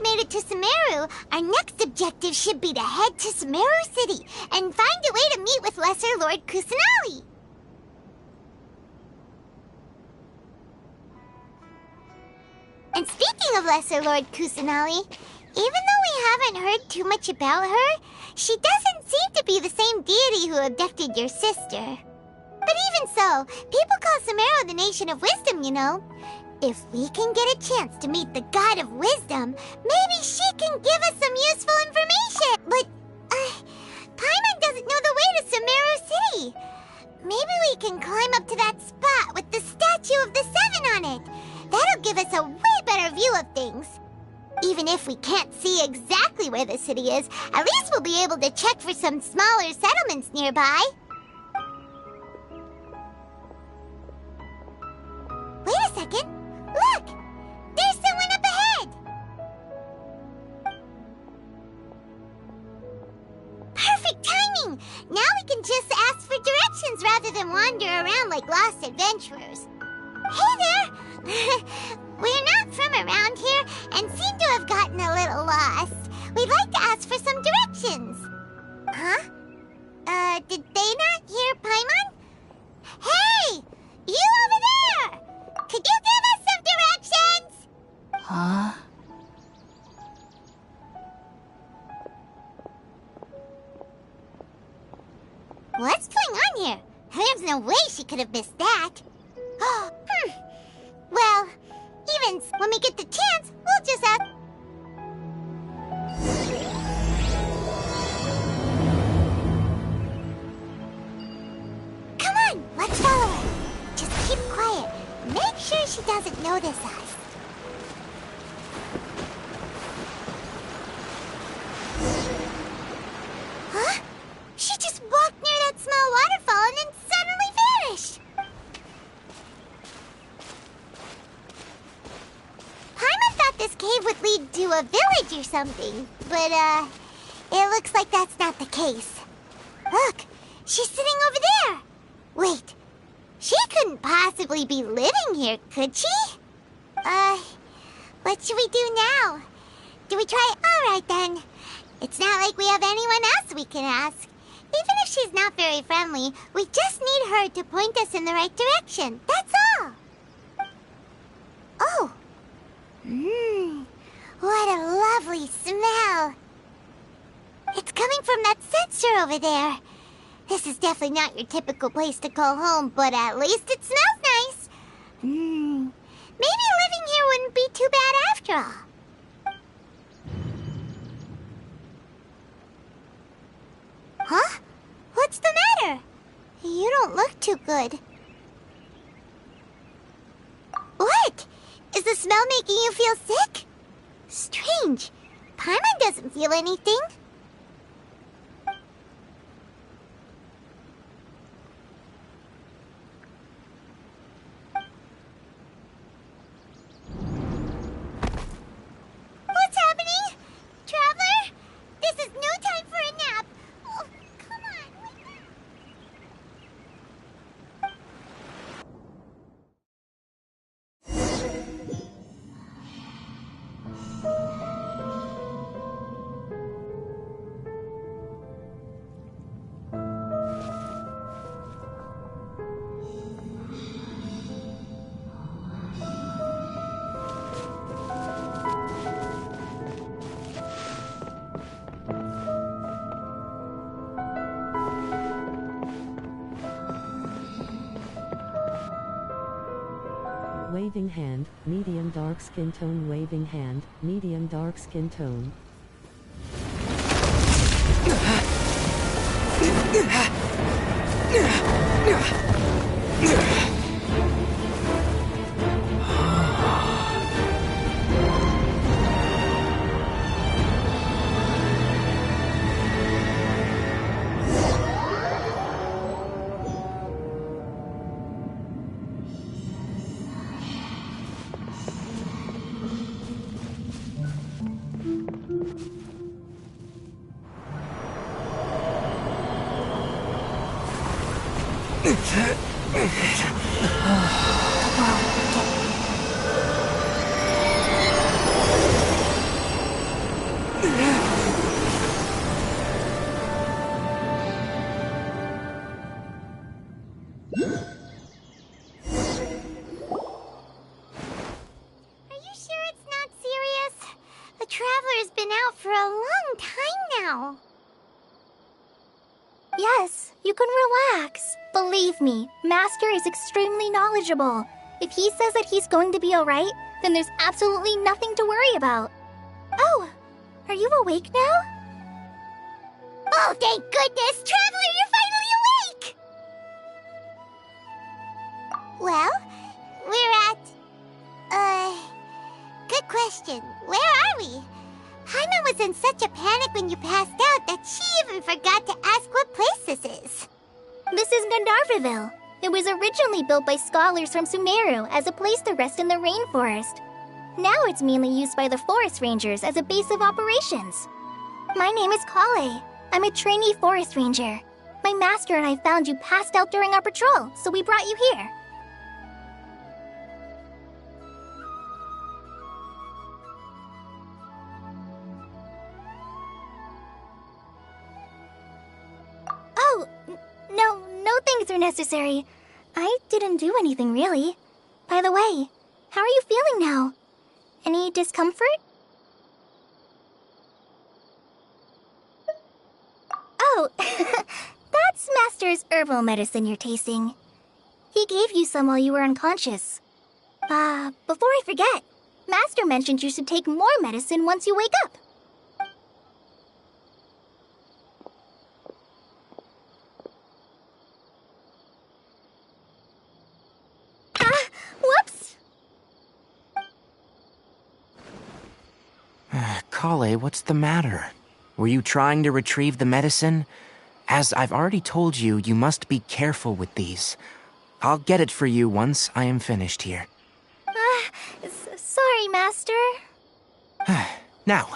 Speaker 2: Made it to Sumeru, our next objective should be to head to Sumeru City and find a way to meet with Lesser Lord Kusanali. And speaking of Lesser Lord Kusanali, even though we haven't heard too much about her, she doesn't seem to be the same deity who abducted your sister. But even so, people call Sumeru the Nation of Wisdom, you know. If we can get a chance to meet the God of Wisdom, maybe she can give us some useful information. But, Paimon doesn't know the way to Sumeru City. Maybe we can climb up to that spot with the statue of the Seven on it. That'll give us a way better view of things. Even if we can't see exactly where the city is, at least we'll be able to check for some smaller settlements nearby. Wait a second. Look! There's someone up ahead! Perfect timing! Now we can just ask for directions rather than wander around like lost adventurers. Hey there! We're not from around here and seem to have gotten a little lost. We'd like to ask for some directions. Huh? Did they not hear Paimon? Hey! You over there! Could you give us some directions?
Speaker 6: Huh?
Speaker 2: What's going on here? There's no way she could have missed that. Well, even when we get the chance, we'll just ask. Come on, let's follow her. Just keep quiet. Make sure she doesn't notice us. Huh? She just walked near that small waterfall and then suddenly vanished. Paimon thought this cave would lead to a village or something, but, it looks like that's not the case. Look, she's sitting over there. Wait, she couldn't possibly be living here, could she? What should we do now? Do we try? All right, then. It's not like we have anyone else we can ask. Even if she's not very friendly, we just need her to point us in the right direction. That's all. Oh. What a lovely smell. It's coming from that censer over there. This is definitely not your typical place to call home, but at least it smells nice. Maybe living here wouldn't be too bad after all. look too good. What? Is the smell making you feel sick? Strange. Paimon doesn't feel anything. What's happening? Traveler? This is no time for a nap. Oh, come on, wake up.
Speaker 1: Waving hand, medium dark skin tone. Waving hand, medium dark skin tone.
Speaker 2: Traveler's been out for a long time now.
Speaker 6: Yes, you can relax. Believe me, Master is extremely knowledgeable. If he says that he's going to be alright, then there's absolutely nothing to worry about. Oh, are you awake now?
Speaker 2: Oh, thank goodness! Traveler, you're finally awake! Well, we're at... good question. Where are we? Paimon was in such a panic when you passed out that she even forgot to ask what place this is.
Speaker 6: This is Gandharvaville. It was originally built by scholars from Sumeru as a place to rest in the rainforest. Now it's mainly used by the forest rangers as a base of operations. My name is Kale. I'm a trainee forest ranger. My master and I found you passed out during our patrol, so we brought you here. Oh, no things are necessary. I didn't do anything, really. By the way, how are you feeling now? Any discomfort? Oh, that's Master's herbal medicine you're tasting. He gave you some while you were unconscious. Before I forget, Master mentioned you should take more medicine once you wake up. Whoops!
Speaker 9: Kale, what's the matter? Were you trying to retrieve the medicine? As I've already told you, you must be careful with these. I'll get it for you once I am finished here.
Speaker 6: Sorry, Master.
Speaker 9: Now,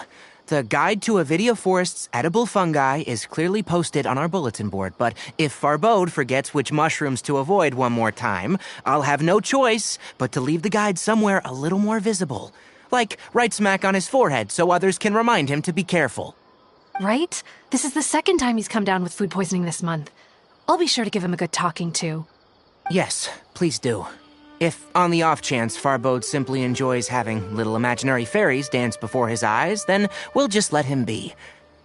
Speaker 9: the Guide to Avidia Forest's edible fungi is clearly posted on our bulletin board, but if Farbode forgets which mushrooms to avoid one more time, I'll have no choice but to leave the guide somewhere a little more visible. Like right smack on his forehead so others can remind him to be careful.
Speaker 10: Right? This is the second time he's come down with food poisoning this month. I'll be sure to give him a good talking to.
Speaker 9: Yes, please do. If, on the off chance, Farbode simply enjoys having little imaginary fairies dance before his eyes, then we'll just let him be.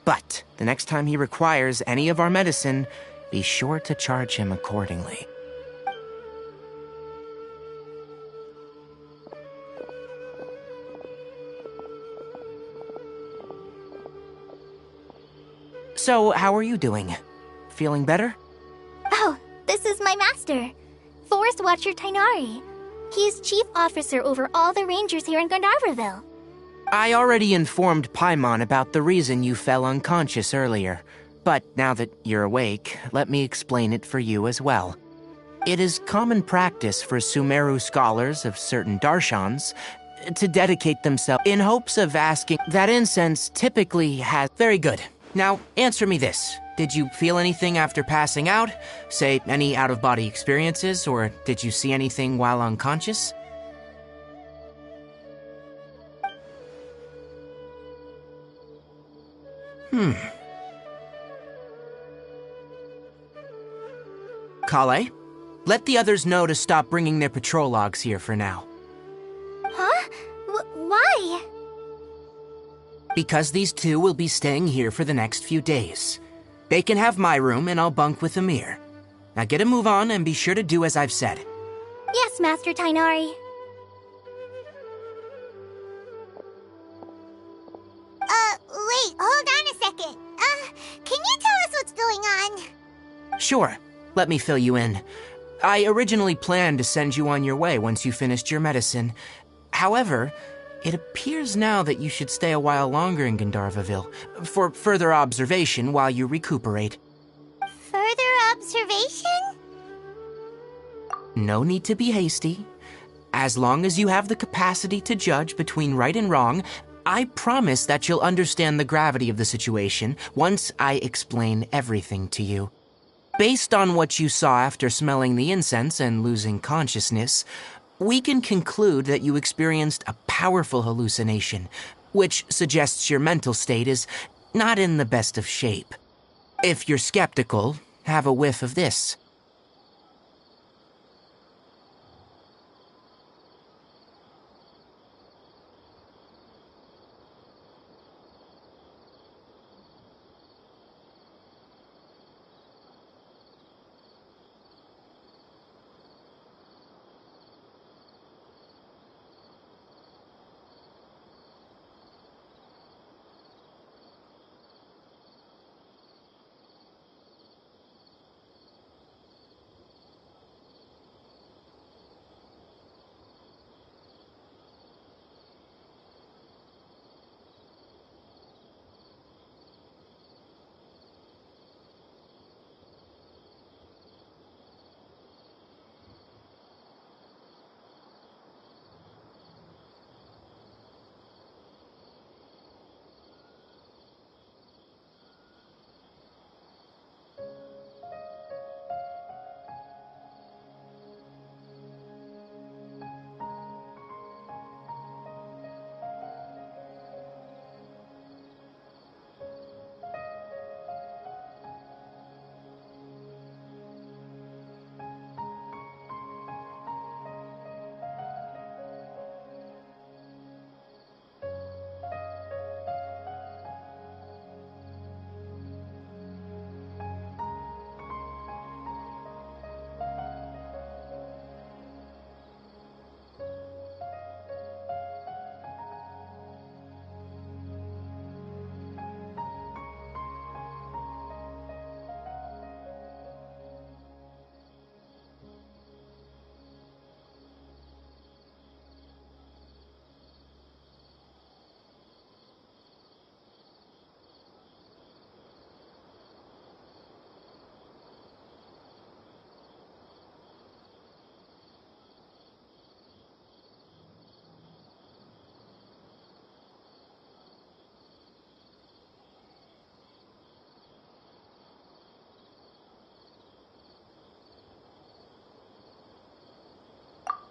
Speaker 9: But the next time he requires any of our medicine, be sure to charge him accordingly. So, how are you doing? Feeling better?
Speaker 6: Oh, this is my master. master, Forest Watcher Tainari. He's chief officer over all the rangers here in Gandharvaville.
Speaker 9: I already informed Paimon about the reason you fell unconscious earlier. But now that you're awake, let me explain it for you as well. It is common practice for Sumeru scholars of certain darshans to dedicate themselves in hopes of asking. That incense typically has... Very good. Now, answer me this. Did you feel anything after passing out? Say, any out-of-body experiences, or did you see anything while unconscious? Kale, let the others know to stop bringing their patrol logs here for now.
Speaker 6: Huh? Why?
Speaker 9: Because these two will be staying here for the next few days. They can have my room and I'll bunk with Amir. Now get a move on and be sure to do as I've said.
Speaker 6: Yes, Master Tainari.
Speaker 2: Wait, hold on a second. Can you tell us what's going on?
Speaker 9: Sure, let me fill you in. I originally planned to send you on your way once you finished your medicine. However, it appears now that you should stay a while longer in Gandharvaville for further observation while you recuperate.
Speaker 2: Further observation?
Speaker 9: No need to be hasty. As long as you have the capacity to judge between right and wrong, I promise that you'll understand the gravity of the situation once I explain everything to you. Based on what you saw after smelling the incense and losing consciousness, we can conclude that you experienced a powerful hallucination, which suggests your mental state is not in the best of shape. If you're skeptical, have a whiff of this.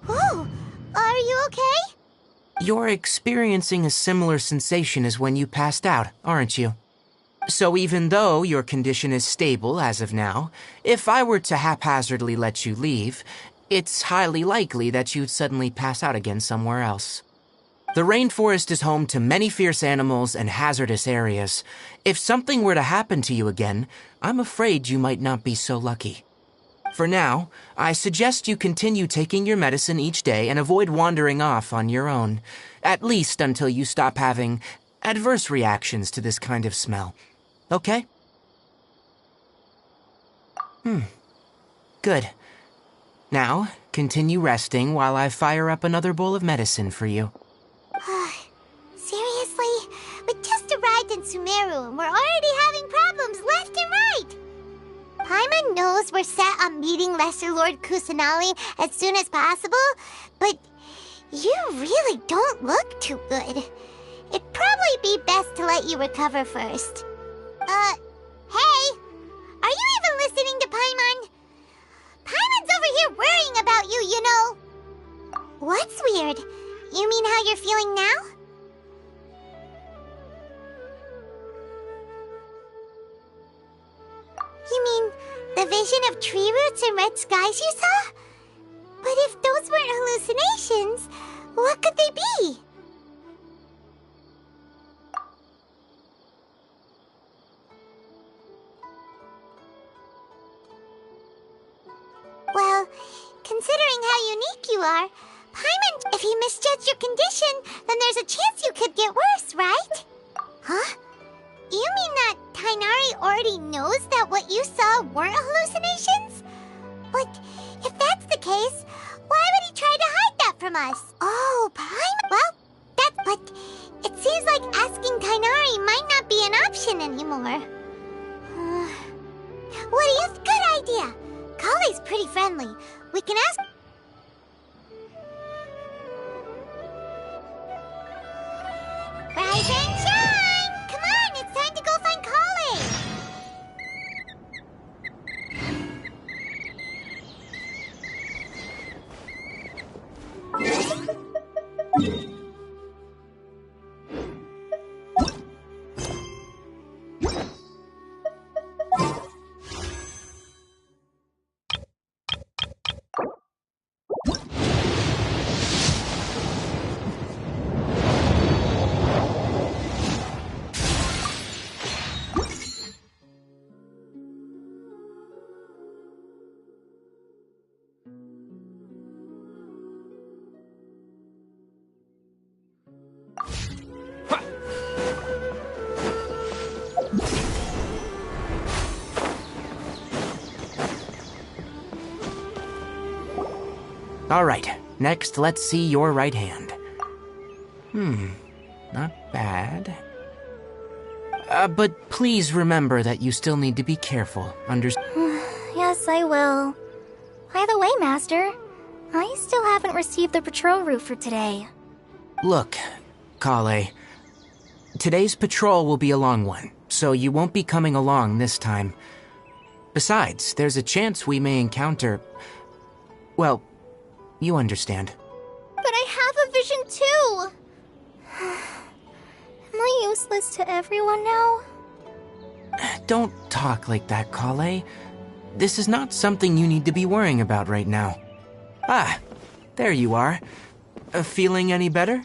Speaker 2: Oh, are you okay?
Speaker 9: You're experiencing a similar sensation as when you passed out, aren't you? So even though your condition is stable as of now, if I were to haphazardly let you leave, it's highly likely that you'd suddenly pass out again somewhere else. The rainforest is home to many fierce animals and hazardous areas. If something were to happen to you again, I'm afraid you might not be so lucky. For now, I suggest you continue taking your medicine each day and avoid wandering off on your own, at least until you stop having adverse reactions to this kind of smell. Okay? Good. Now, continue resting while I fire up another bowl of medicine for you.
Speaker 2: Seriously? We just arrived in Sumeru and we're already having problems left and right! Paimon knows we're set on meeting Lesser Lord Kusanali as soon as possible, but you really don't look too good. It'd probably be best to let you recover first. Hey! Are you even listening to Paimon? Paimon's over here worrying about you, you know. What's weird? You mean how you're feeling now? You mean the vision of tree roots and red skies you saw? But if those weren't hallucinations, what could they be? Well, considering how unique you are, Paimon, if he misjudged your condition, then there's a chance you could get worse, right? Huh? You mean that Tainari already knows that what you saw weren't hallucinations? But if that's the case, why would he try to hide that from us? Oh, Paimon. Well, but it seems like asking Tainari might not be an option anymore. What do you think? Good idea. Kale's pretty friendly. We can ask... Rise and shine! Come on, it's time to go find Kale!
Speaker 9: All right, next let's see your right hand. Not bad. But please remember that you still need to be careful,
Speaker 6: Yes, I will. By the way, Master, I still haven't received the patrol route for today.
Speaker 9: Look, Kale, today's patrol will be a long one, so you won't be coming along this time. Besides, there's a chance we may encounter... Well, you understand.
Speaker 6: But I have a vision too! Am I useless to everyone now?
Speaker 9: Don't talk like that, Kale. This is not something you need to be worrying about right now. Ah, there you are. Feeling any better?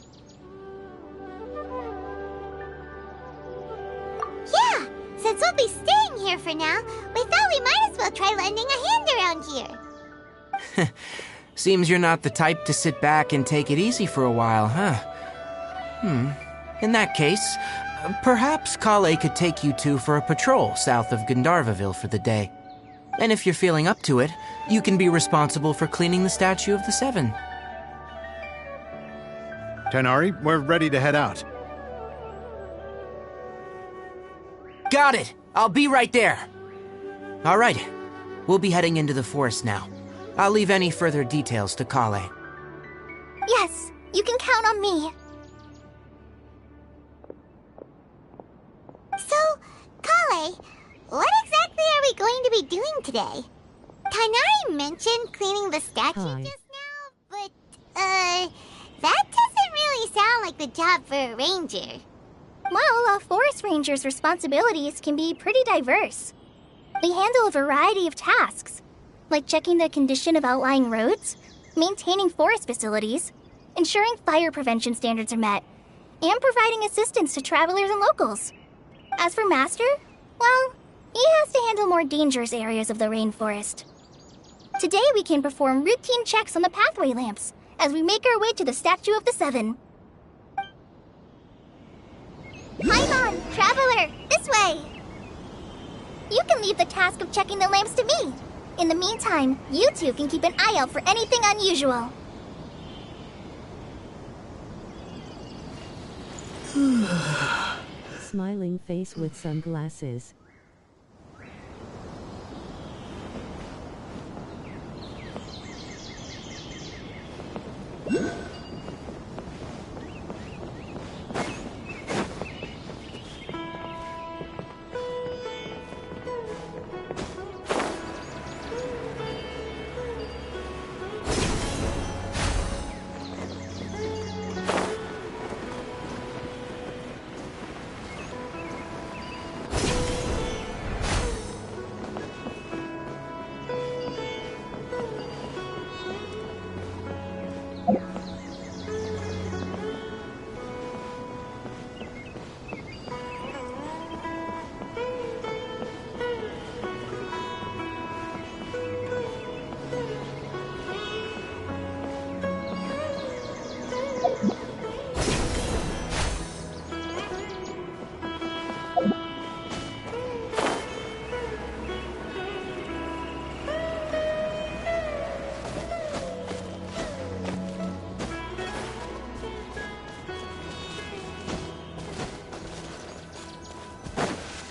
Speaker 2: Yeah, since we'll be staying here for now, we thought we might as well try lending a hand around here.
Speaker 9: Seems you're not the type to sit back and take it easy for a while, huh? In that case, perhaps Kale could take you two for a patrol south of Gandharvaville for the day. And if you're feeling up to it, you can be responsible for cleaning the Statue of the Seven.
Speaker 11: Tainari, we're ready to head out.
Speaker 9: Got it! I'll be right there! All right, we'll be heading into the forest now. I'll leave any further details to Kale.
Speaker 6: Yes, you can count on me.
Speaker 2: So, Kale, what exactly are we going to be doing today? Tainari mentioned cleaning the statue
Speaker 1: Hi.
Speaker 2: just now, but, that doesn't really sound like the job for a ranger.
Speaker 6: Well, a forest ranger's responsibilities can be pretty diverse. They handle a variety of tasks, like checking the condition of outlying roads, maintaining forest facilities, ensuring fire prevention standards are met, and providing assistance to travelers and locals. As for Master, well, he has to handle more dangerous areas of the rainforest. Today we can perform routine checks on the pathway lamps as we make our way to the Statue of the Seven. Paimon, traveler, this way! You can leave the task of checking the lamps to me. In the meantime, you two can keep an eye out for anything unusual.
Speaker 1: Smiling face with sunglasses.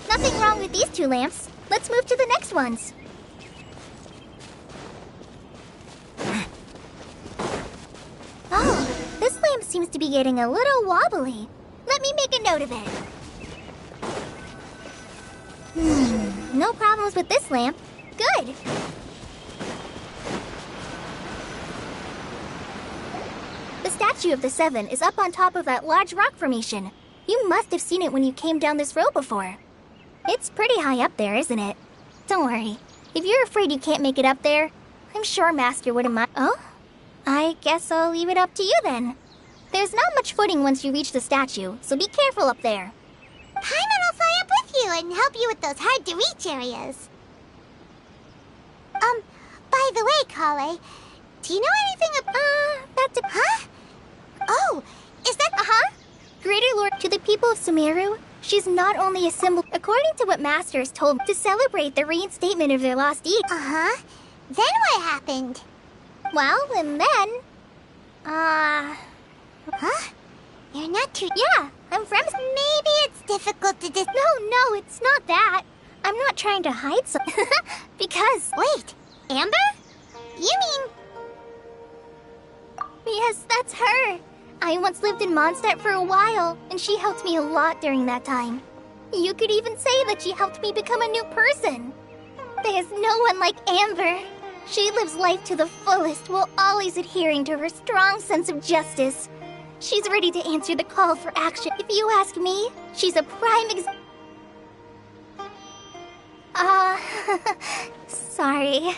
Speaker 6: Nothing wrong with these two lamps. Let's move to the next ones. Oh, this lamp seems to be getting a little wobbly. Let me make a note of it. No problems with this lamp. Good. The statue of the Seven is up on top of that large rock formation. You must have seen it when you came down this road before. It's pretty high up there, isn't it? Don't worry. If you're afraid you can't make it up there, I'm sure Master wouldn't mind. Oh? I guess I'll leave it up to you then. There's not much footing once you reach the statue, so be careful up there.
Speaker 2: Paimon will fly up with you and help you with those hard-to-reach areas. By the way, Kale, do you know anything about... Huh? Oh, is that...
Speaker 6: Greater Lord, to the people of Sumeru, she's not only a symbol, according to what Master has told me, to celebrate the reinstatement of their lost deed.
Speaker 2: Then what happened?
Speaker 6: Well, and then...
Speaker 2: You're not too...
Speaker 6: Yeah, I'm from...
Speaker 2: Maybe it's difficult to
Speaker 6: No, it's not that. I'm not trying to hide something. Because...
Speaker 2: Wait, Amber? You mean...
Speaker 6: Yes, that's her. I once lived in Mondstadt for a while, and she helped me a lot during that time. You could even say that she helped me become a new person. There's no one like Amber. She lives life to the fullest while always adhering to her strong sense of justice. She's ready to answer the call for action. If you ask me, she's a prime sorry.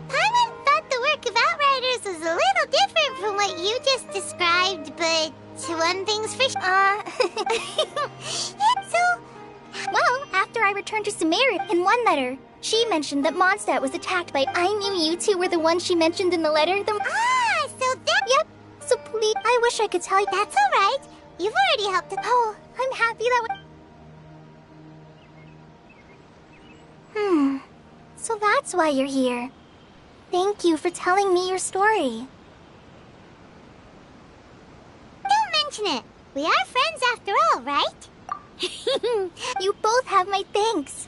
Speaker 2: Paimon thought the work of Outriders was a little different from what you just described, but one thing's for
Speaker 6: Well, after I returned to Sumeru, in one letter, she mentioned that Mondstadt was attacked by... I knew you two were the ones she mentioned in the letter.
Speaker 2: So that...
Speaker 6: Yep, so please, I wish I could tell you...
Speaker 2: That's alright. You've already helped us.
Speaker 6: Oh, I'm happy that... So that's why you're here. Thank you for telling me your story.
Speaker 2: Don't mention it. We are friends after all, right?
Speaker 6: You both have my thanks.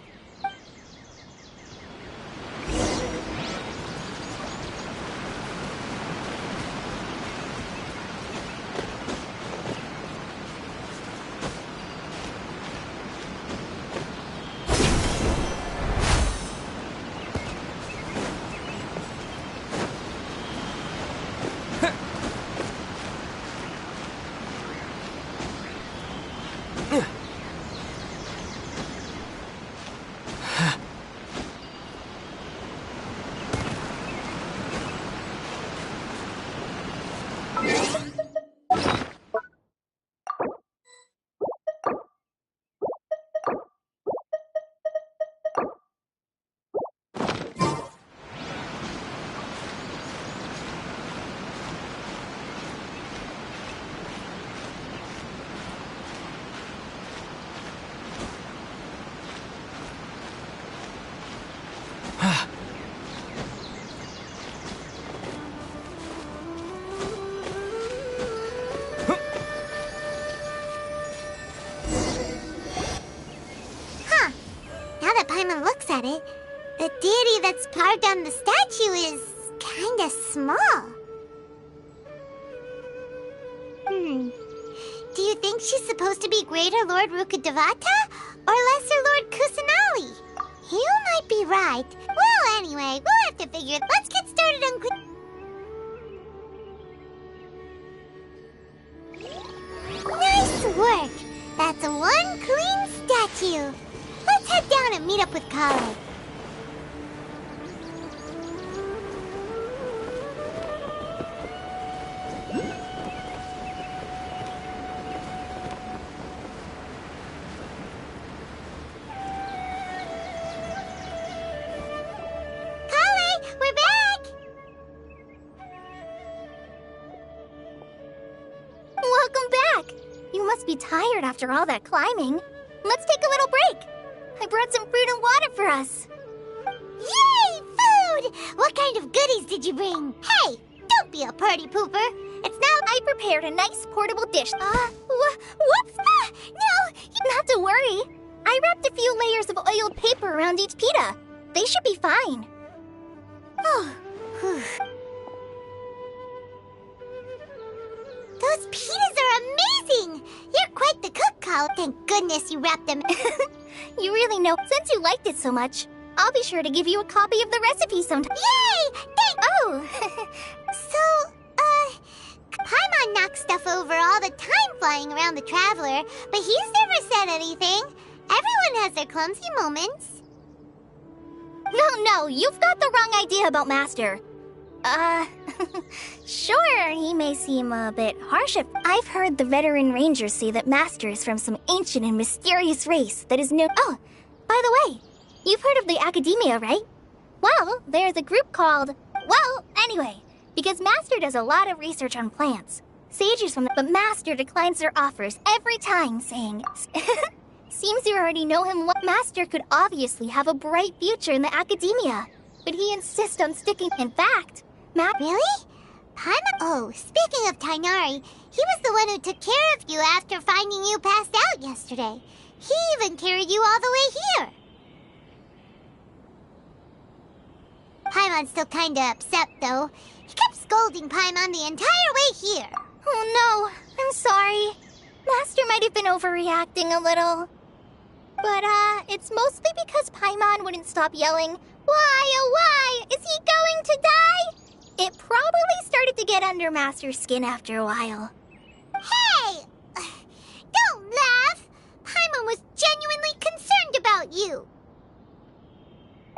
Speaker 2: looks at it, the deity that's carved on the statue is kinda small. Do you think she's supposed to be Greater Lord Rukkhadevata or Lesser Lord Kusanali? You might be right. Well, anyway, we'll have to figure it. Let's get started on Nice work! That's one clean statue. Let's head down and meet up with Kale.
Speaker 6: Be tired after all that climbing. Let's take a little break. I brought some fruit and water for us.
Speaker 2: Yay, food! What kind of goodies did you bring? Hey, don't be a party pooper. It's now
Speaker 6: I prepared a nice portable dish. Whoops! No, not to worry. I wrapped a few layers of oiled paper around each pita. They should be fine. Oh,
Speaker 2: those pitas are amazing! You're quite the cook, Kale. Thank goodness you wrapped them.
Speaker 6: You really know. Since you liked it so much, I'll be sure to give you a copy of the recipe sometime.
Speaker 2: Yay!
Speaker 6: Oh!
Speaker 2: So, Paimon knocks stuff over all the time flying around the Traveler, but he's never said anything. Everyone has their clumsy moments.
Speaker 6: No, you've got the wrong idea about Master. Sure, he may seem a bit harsh. I've heard the veteran rangers say that Master is from some ancient and mysterious race that is known. Oh, by the way, you've heard of the Academia, right? Well, there's a group called... Well, anyway, because Master does a lot of research on plants. Sages from the... But Master declines their offers every time, saying... Seems you already know him well. Master could obviously have a bright future in the Academia, but he insists on sticking... In fact...
Speaker 2: Really? Paimon? Oh, speaking of Tainari, he was the one who took care of you after finding you passed out yesterday. He even carried you all the way here. Paimon's still kinda upset, though. He kept scolding Paimon the entire way here.
Speaker 6: Oh no, I'm sorry. Master might have been overreacting a little. But, it's mostly because Paimon wouldn't stop yelling, "Why, oh why? Is he going to die?" It probably started to get under Master's skin after a while.
Speaker 2: Hey! Don't laugh! Paimon was genuinely concerned about you.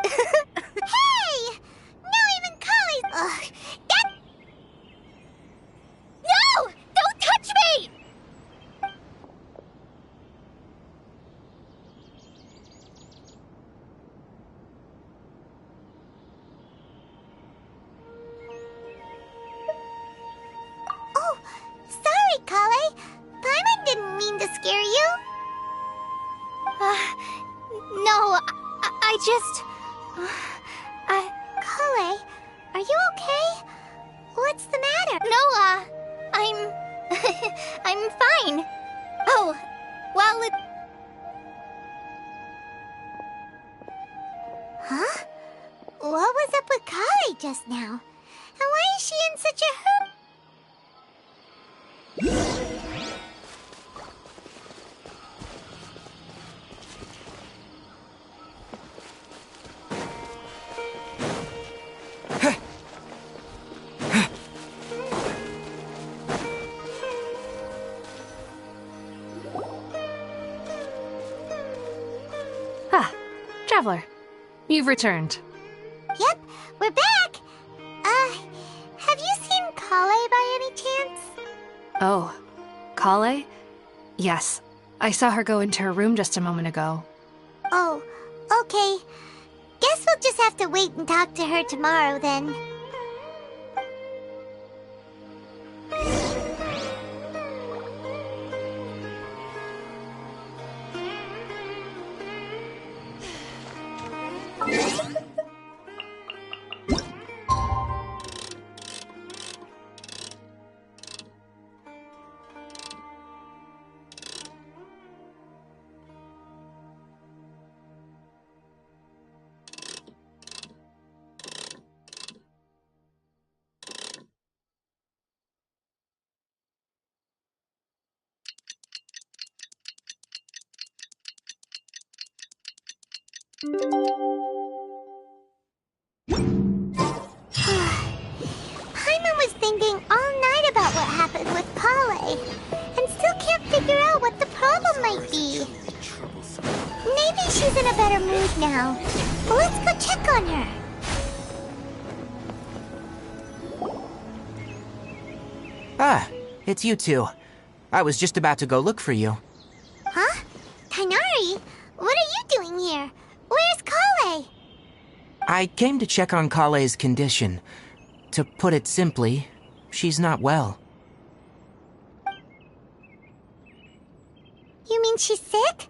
Speaker 2: Hey! Now even Kale's... that...
Speaker 6: No! Don't touch me!
Speaker 2: Oh, sorry, Kale. Paimon didn't mean to scare you.
Speaker 6: No, I just...
Speaker 2: Kale, are you okay? What's the matter?
Speaker 6: No, I'm... I'm fine. Oh, well, it...
Speaker 2: Huh? What was up with Kale just now? And why is she in such a hurry?
Speaker 10: Traveler, you've returned.
Speaker 2: Yep, we're back. Have you seen Kale by any chance?
Speaker 10: Oh, Kale? Yes, I saw her go into her room just a moment ago.
Speaker 2: Oh, okay. Guess we'll just have to wait and talk to her tomorrow then. Paimon was thinking all night about what happened with Kale, and still can't figure out what the problem might be. Maybe she's in a better mood now. Well, let's go check on her.
Speaker 9: Ah, it's you two. I was just about to go look for you.
Speaker 2: Huh? Tighnari? What are you doing here? Where's Kale?
Speaker 9: I came to check on Kale's condition. To put it simply, she's not well.
Speaker 2: You mean she's sick?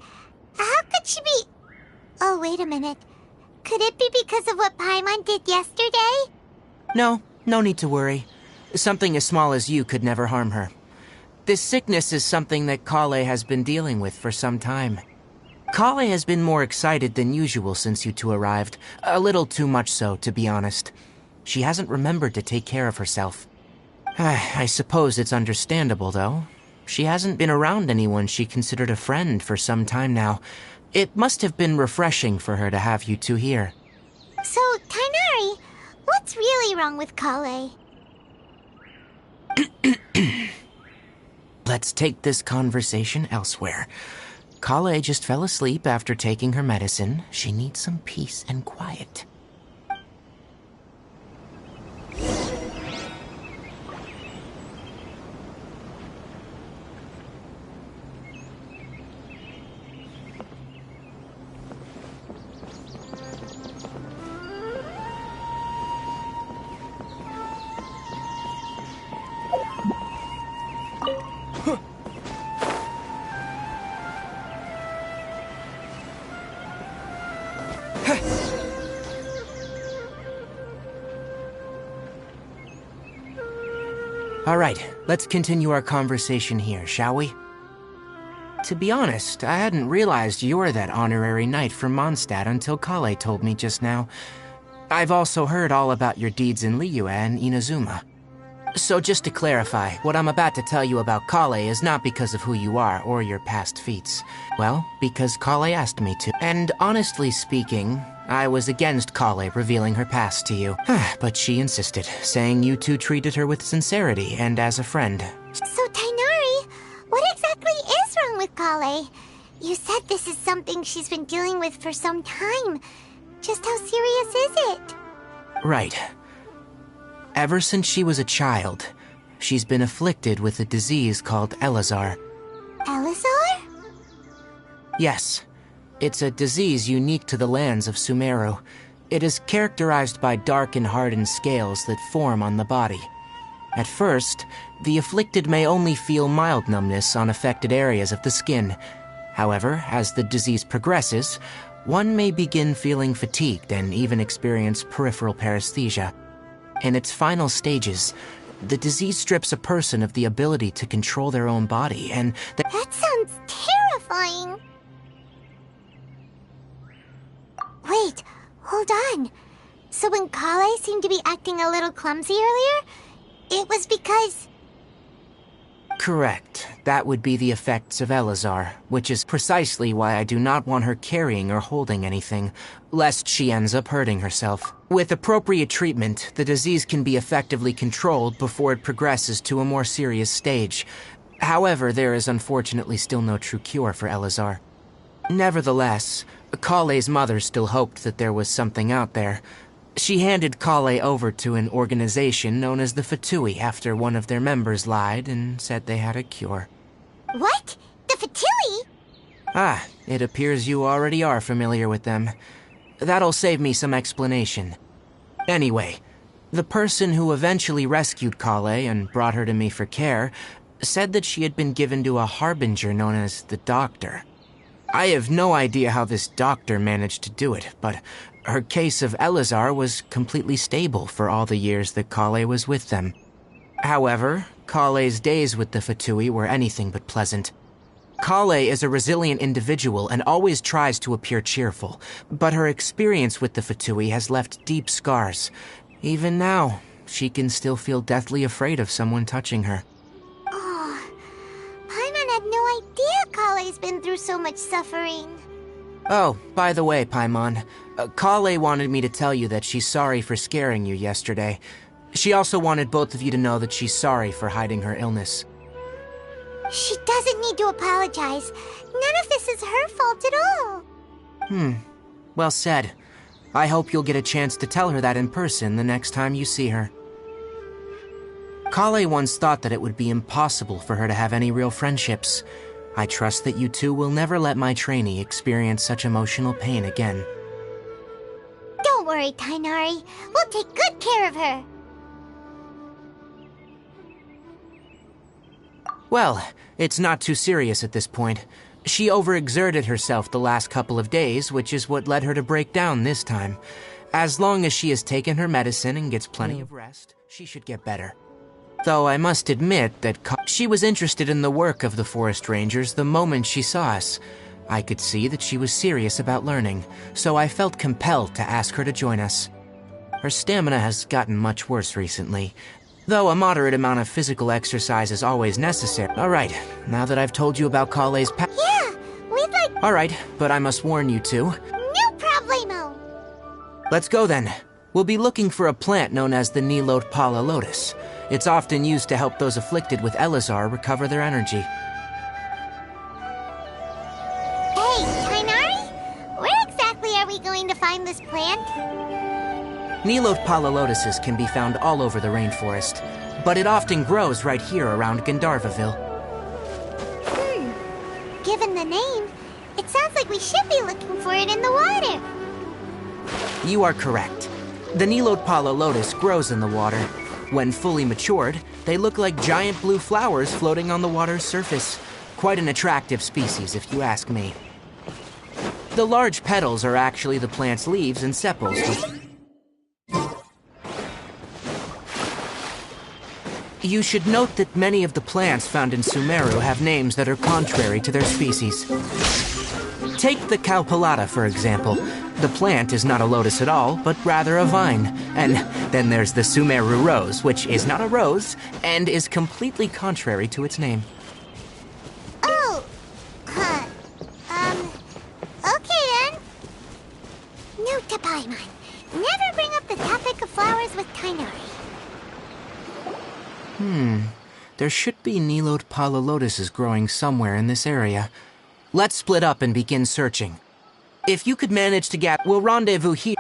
Speaker 2: How could she be... Oh, wait a minute. Could it be because of what Paimon did yesterday?
Speaker 9: No need to worry. Something as small as you could never harm her. This sickness is something that Kale has been dealing with for some time. Kale has been more excited than usual since you two arrived. A little too much so, to be honest. She hasn't remembered to take care of herself. I suppose it's understandable, though. She hasn't been around anyone she considered a friend for some time now. It must have been refreshing for her to have you two here.
Speaker 2: So, Tighnari, what's really wrong with Kale?
Speaker 9: Let's take this conversation elsewhere. Kale just fell asleep after taking her medicine. She needs some peace and quiet. All right, let's continue our conversation here, shall we? To be honest, I hadn't realized you're that honorary knight from Mondstadt until Kale told me just now. I've also heard all about your deeds in Liyue and Inazuma. So just to clarify, what I'm about to tell you about Kale is not because of who you are or your past feats. Well, because Kale asked me to. And honestly speaking, I was against Kale revealing her past to you. But she insisted, saying you two treated her with sincerity and as a friend.
Speaker 2: So, Tighnari, what exactly is wrong with Kale? You said this is something she's been dealing with for some time. Just how serious is it?
Speaker 9: Right. Ever since she was a child, she's been afflicted with a disease called Elazar.
Speaker 2: Elazar?
Speaker 9: Yes. It's a disease unique to the lands of Sumeru. It is characterized by dark and hardened scales that form on the body. At first, the afflicted may only feel mild numbness on affected areas of the skin. However, as the disease progresses, one may begin feeling fatigued and even experience peripheral paresthesia. In its final stages, the disease strips a person of the ability to control their own body, and
Speaker 2: That sounds terrifying. Wait, hold on. So when Kale seemed to be acting a little clumsy earlier, it was because...
Speaker 9: Correct. That would be the effects of Elazar, which is precisely why I do not want her carrying or holding anything, lest she ends up hurting herself. With appropriate treatment, the disease can be effectively controlled before it progresses to a more serious stage. However, there is unfortunately still no true cure for Elazar. Nevertheless, Kale's mother still hoped that there was something out there. She handed Kale over to an organization known as the Fatui after one of their members lied and said they had a cure.
Speaker 2: What? The Fatui?
Speaker 9: Ah, it appears you already are familiar with them. That'll save me some explanation. Anyway, the person who eventually rescued Kale and brought her to me for care said that she had been given to a harbinger known as the Doctor. I have no idea how this doctor managed to do it, but her case of Elazar was completely stable for all the years that Kale was with them. However, Kale's days with the Fatui were anything but pleasant. Kale is a resilient individual and always tries to appear cheerful, but her experience with the Fatui has left deep scars. Even now, she can still feel deathly afraid of someone touching her.
Speaker 2: Oh, Paimon had no idea Kale's been through so much suffering.
Speaker 9: Oh, by the way, Paimon, Kale wanted me to tell you that she's sorry for scaring you yesterday. She also wanted both of you to know that she's sorry for hiding her illness.
Speaker 2: She doesn't need to apologize. None of this is her fault at all.
Speaker 9: Well said. I hope you'll get a chance to tell her that in person the next time you see her. Kale once thought that it would be impossible for her to have any real friendships. I trust that you two will never let my trainee experience such emotional pain again.
Speaker 2: Don't worry, Tainari. We'll take good care of her.
Speaker 9: Well, it's not too serious at this point. She overexerted herself the last couple of days, which is what led her to break down this time. As long as she has taken her medicine and gets plenty of rest, she should get better. Though I must admit that she was interested in the work of the Forest Rangers the moment she saw us. I could see that she was serious about learning, so I felt compelled to ask her to join us. Her stamina has gotten much worse recently, though a moderate amount of physical exercise is always necessary. Alright, now that I've told you about Kale's
Speaker 2: Yeah, we'd like...
Speaker 9: Alright, but I must warn you two.
Speaker 2: No problemo!
Speaker 9: Let's go then. We'll be looking for a plant known as the Nilot Pala Lotus. It's often used to help those afflicted with Elazar recover their energy.
Speaker 2: Hey, Tainari? Where exactly are we going to find this plant?
Speaker 9: Nilot Pala Lotuses can be found all over the rainforest, but it often grows right here around Gandharvaville.
Speaker 2: Given the name, it sounds like we should be looking for it in the water.
Speaker 9: You are correct. The Nilot Pala Lotus grows in the water. When fully matured, they look like giant blue flowers floating on the water's surface. Quite an attractive species, if you ask me. The large petals are actually the plant's leaves and sepals. You should note that many of the plants found in Sumeru have names that are contrary to their species. Take the Calpulata, for example. The plant is not a lotus at all, but rather a vine. And then there's the Sumeru rose, which is not a rose, and is completely contrary to its name.
Speaker 2: Oh, okay then. Note to Paimon. Never bring up the topic of flowers with Tainari.
Speaker 9: There should be Nilot Pala Lotuses growing somewhere in this area. Let's split up and begin searching. If you could manage to get, we'll rendezvous here.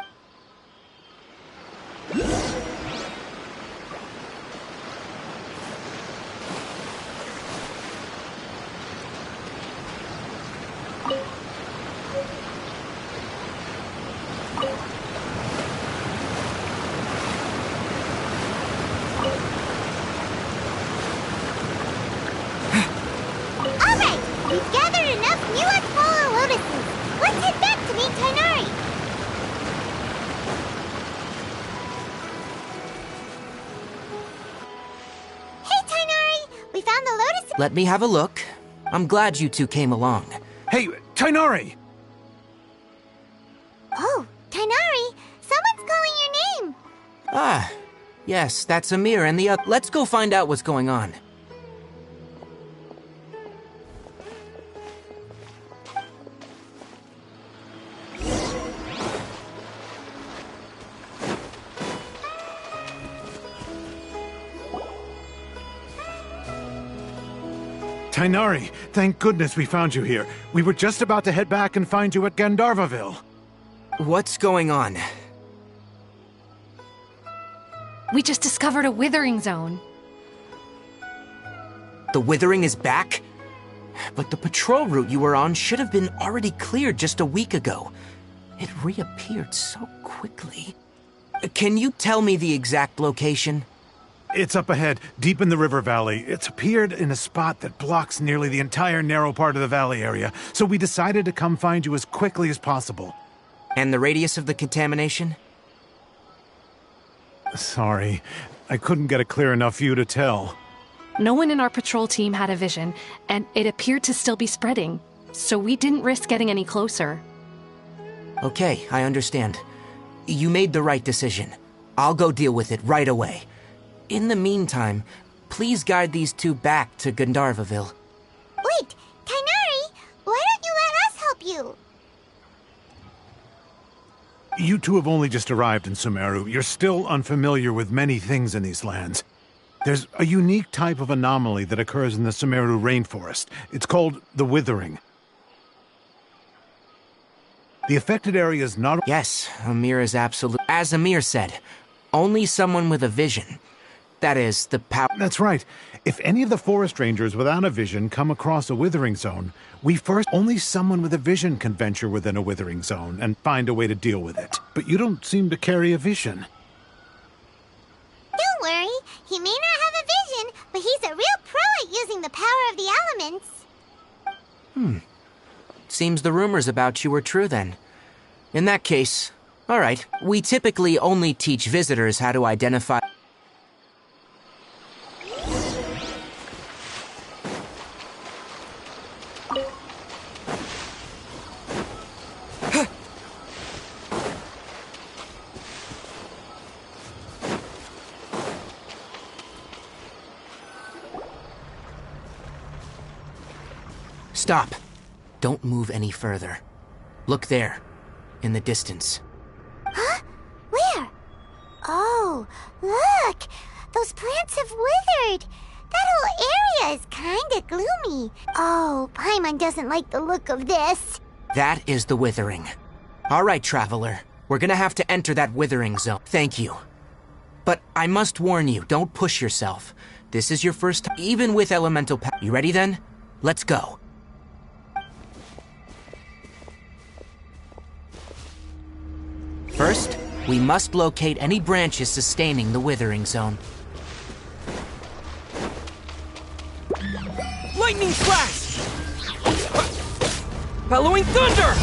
Speaker 2: We've gathered enough Nilot Pala Lotuses. Let's head back to meet Tainari. Hey, Tainari! We found the lotus...
Speaker 9: Let me have a look. I'm glad you two came along.
Speaker 11: Hey, Tainari!
Speaker 2: Oh, Tainari! Someone's calling your name!
Speaker 9: Ah, yes, that's Amir and the other. Let's go find out what's going on.
Speaker 11: Tainari, thank goodness we found you here. We were just about to head back and find you at Gandharvaville.
Speaker 9: What's going on?
Speaker 10: We just discovered a withering zone.
Speaker 9: The withering is back? But the patrol route you were on should have been already cleared just a week ago. It reappeared so quickly. Can you tell me the exact location?
Speaker 11: It's up ahead, deep in the river valley. It's appeared in a spot that blocks nearly the entire narrow part of the valley area, so we decided to come find you as quickly as possible.
Speaker 9: And the radius of the contamination?
Speaker 11: Sorry, I couldn't get a clear enough view to tell.
Speaker 10: No one in our patrol team had a vision, and it appeared to still be spreading, so we didn't risk getting any closer.
Speaker 9: Okay, I understand. You made the right decision. I'll go deal with it right away. In the meantime, please guide these two back to Gandharvaville.
Speaker 2: Wait, Tainari! Why don't you let us help you?
Speaker 11: You two have only just arrived in Sumeru. You're still unfamiliar with many things in these lands. There's a unique type of anomaly that occurs in the Sumeru rainforest. It's called the Withering. The affected area is not...
Speaker 9: Yes, Amir is absolute. As Amir said, only someone with a vision. That is, the power...
Speaker 11: That's right. If any of the forest rangers without a vision come across a Withering zone, only someone with a vision can venture within a Withering zone and find a way to deal with it. But you don't seem to carry a vision.
Speaker 2: Don't worry, he may not have a vision, but he's a real pro at using the power of the elements.
Speaker 9: Seems the rumors about you were true then. In that case, alright, we typically only teach visitors how to identify... Stop. Don't move any further. Look there, in the distance.
Speaker 2: Huh? Where? Oh, look! Those plants have withered! That whole area is kinda gloomy. Oh, Paimon doesn't like the look of this.
Speaker 9: That is the Withering. Alright, Traveler. We're gonna have to enter that Withering zone. Thank you. But I must warn you, don't push yourself. This is your first time, even with elemental power. You ready then? Let's go. First, we must locate any branches sustaining the Withering zone.
Speaker 7: Lightning Slash! Bellowing Thunder!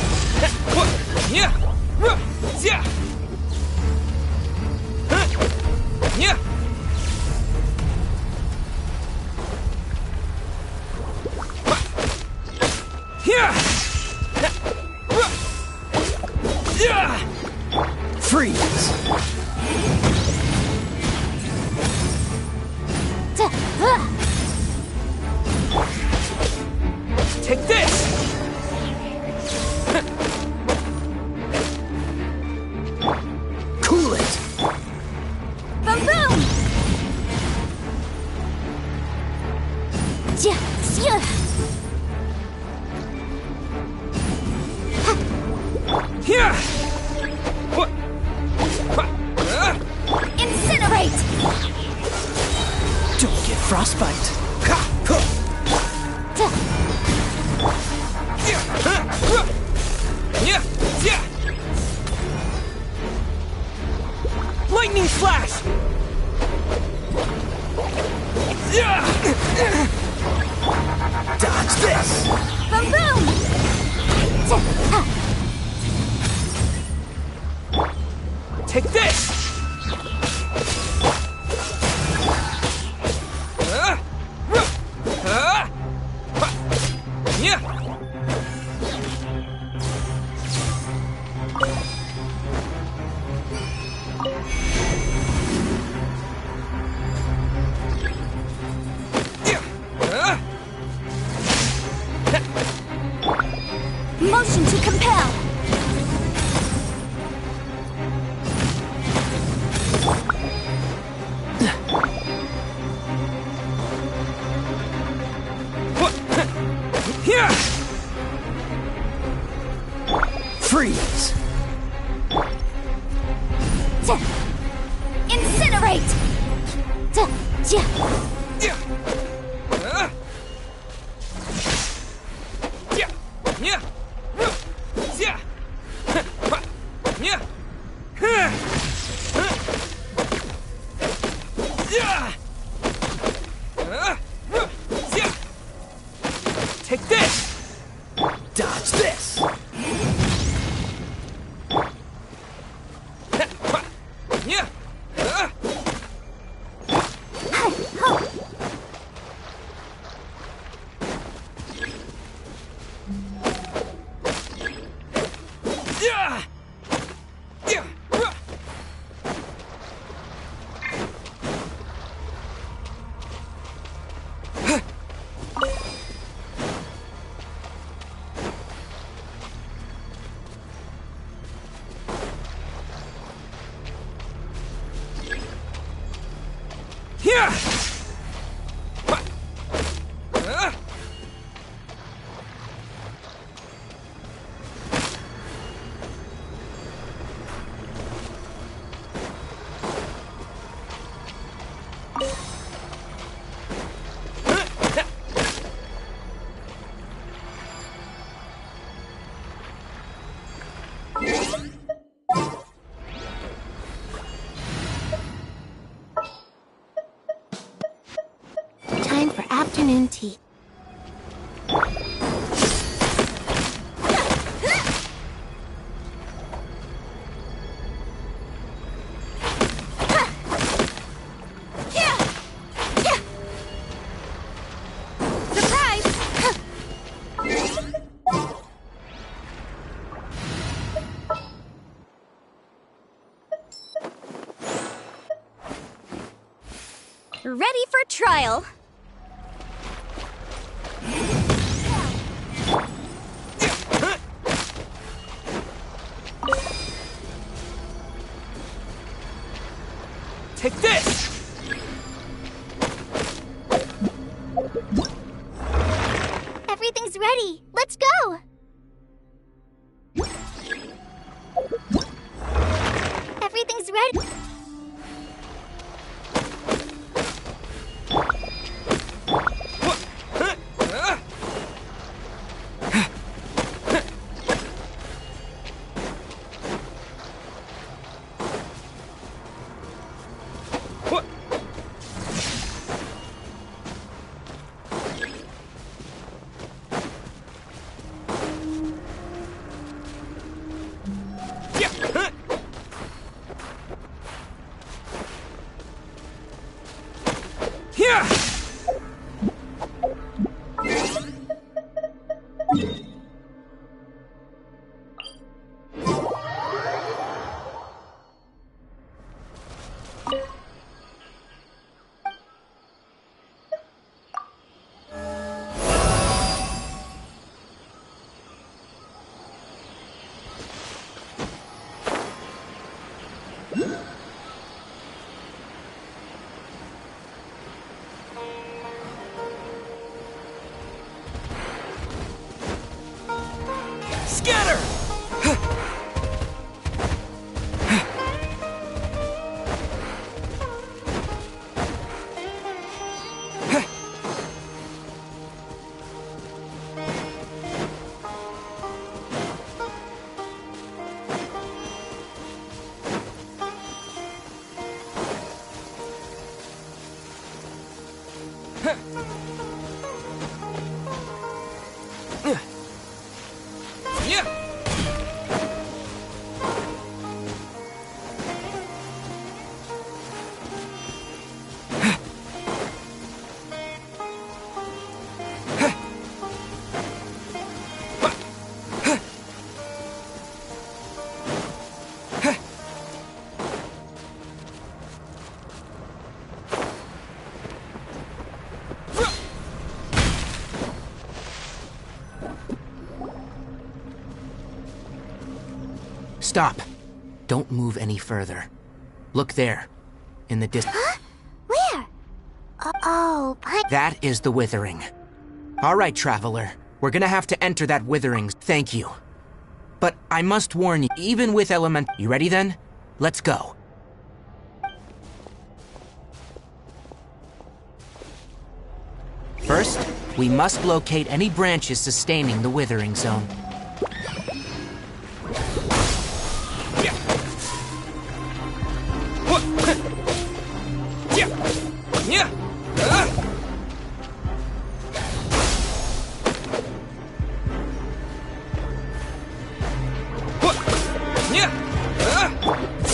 Speaker 7: Yeah! Yeah! Yeah! Yeah!
Speaker 4: Freeze!
Speaker 7: Take this!
Speaker 4: Cool it!
Speaker 6: Boom boom!
Speaker 7: Here!
Speaker 6: Incinerate!
Speaker 4: Don't get frostbite.
Speaker 7: Lightning Slash!
Speaker 4: Dodge this!
Speaker 6: Boom boom!
Speaker 7: Take this!
Speaker 6: Motion to compel!
Speaker 7: Here!
Speaker 4: Freeze!
Speaker 6: Incinerate!
Speaker 7: Take this!
Speaker 4: Dodge this!
Speaker 6: ready for trial.
Speaker 7: Take this!
Speaker 6: Everything's ready. Let's go! Everything's ready.
Speaker 7: Scatter!
Speaker 9: Stop. Don't move any further. Look there. In the distance.
Speaker 2: Huh? Where? Oh, but...
Speaker 9: That is the Withering. All right, Traveler. We're gonna have to enter that Withering. Thank you. But I must warn you, even with element... You ready then? Let's go. First, we must locate any branches sustaining the Withering Zone.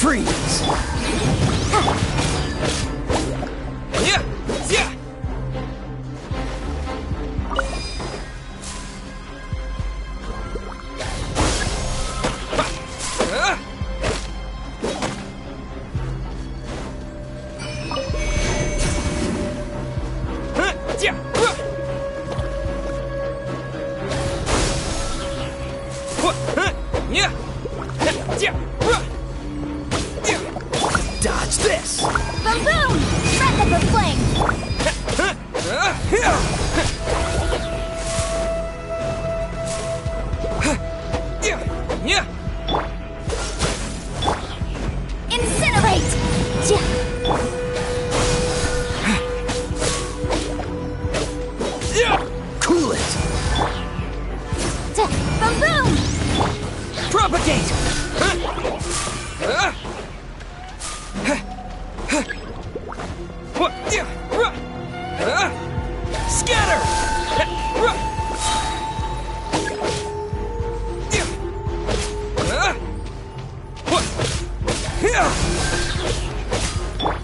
Speaker 4: Freeze! Dodge this!
Speaker 6: Boom boom! Breath of the flame! Incinerate!
Speaker 4: Cool it!
Speaker 6: Boom boom!
Speaker 7: Propagate! Scatter!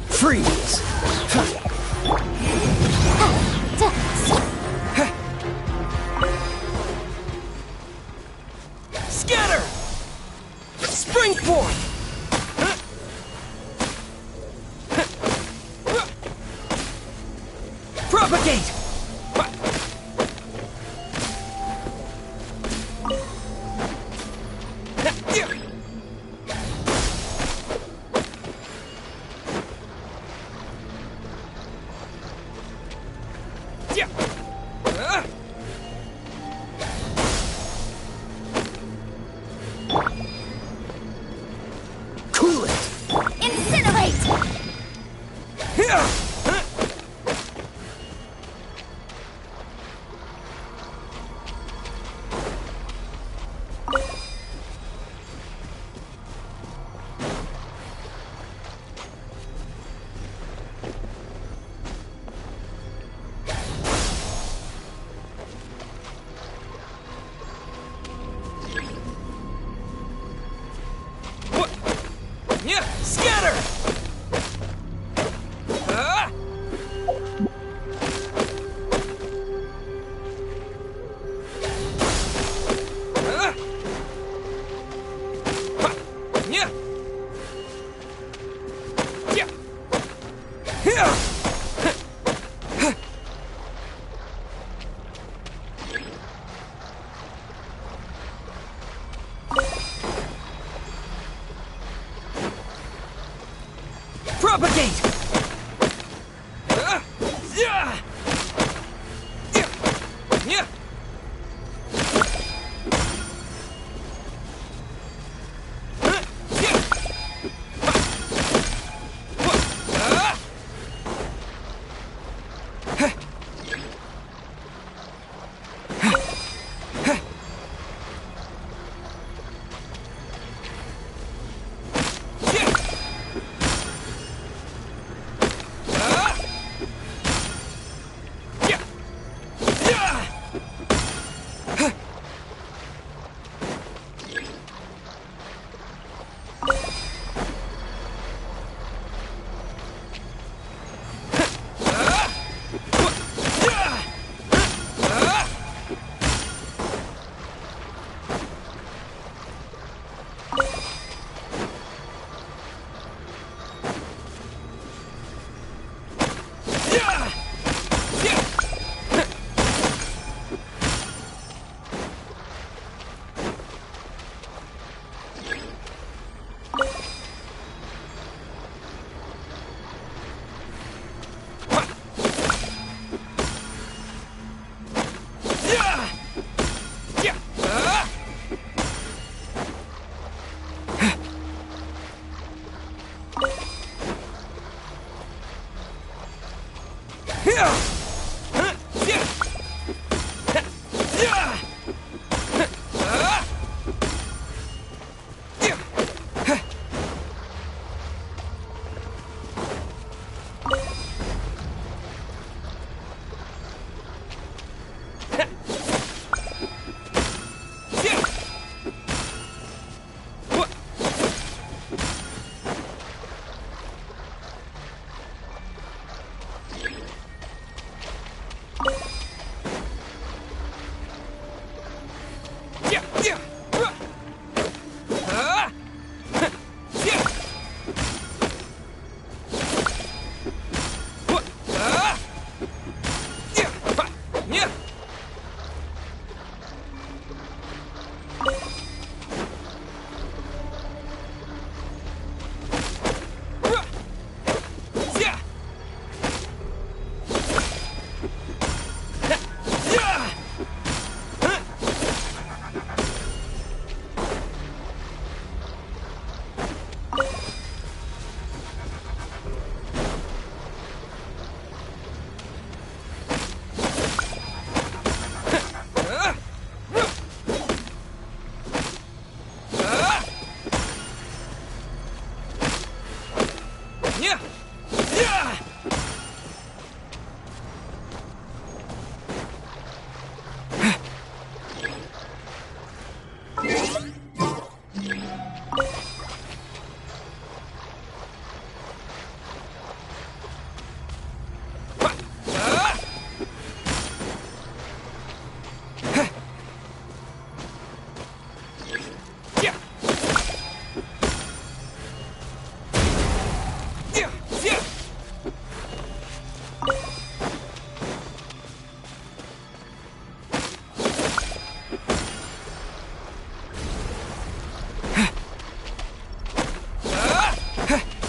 Speaker 4: Freeze!
Speaker 7: Scatter! Springboard! Propagate!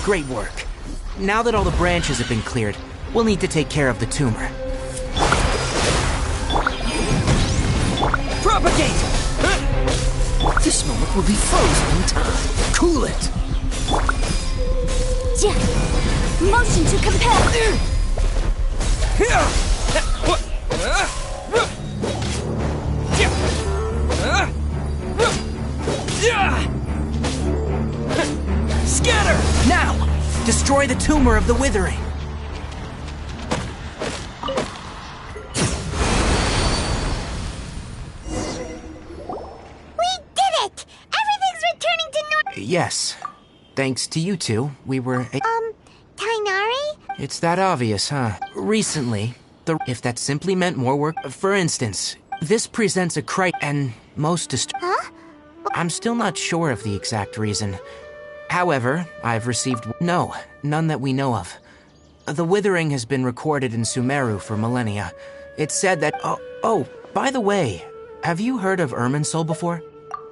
Speaker 9: Great work. Now that all the branches have been cleared, we'll need to take care of the tumor.
Speaker 7: Propagate! This moment will be frozen in time. Cool it!
Speaker 6: Motion to compel!
Speaker 7: Scatter!
Speaker 9: Now! Destroy the tumor of the withering!
Speaker 2: We did it! Everything's returning to normal.
Speaker 9: Yes. Thanks to you two, we were
Speaker 2: Tainari?
Speaker 9: It's that obvious, huh? Recently, if that simply meant more work... For instance, this presents a and most
Speaker 2: Huh?
Speaker 9: I'm still not sure of the exact reason. However, I've received... No, none that we know of. The withering has been recorded in Sumeru for millennia. It's said that... Oh, by the way, have you heard of Irminsul before?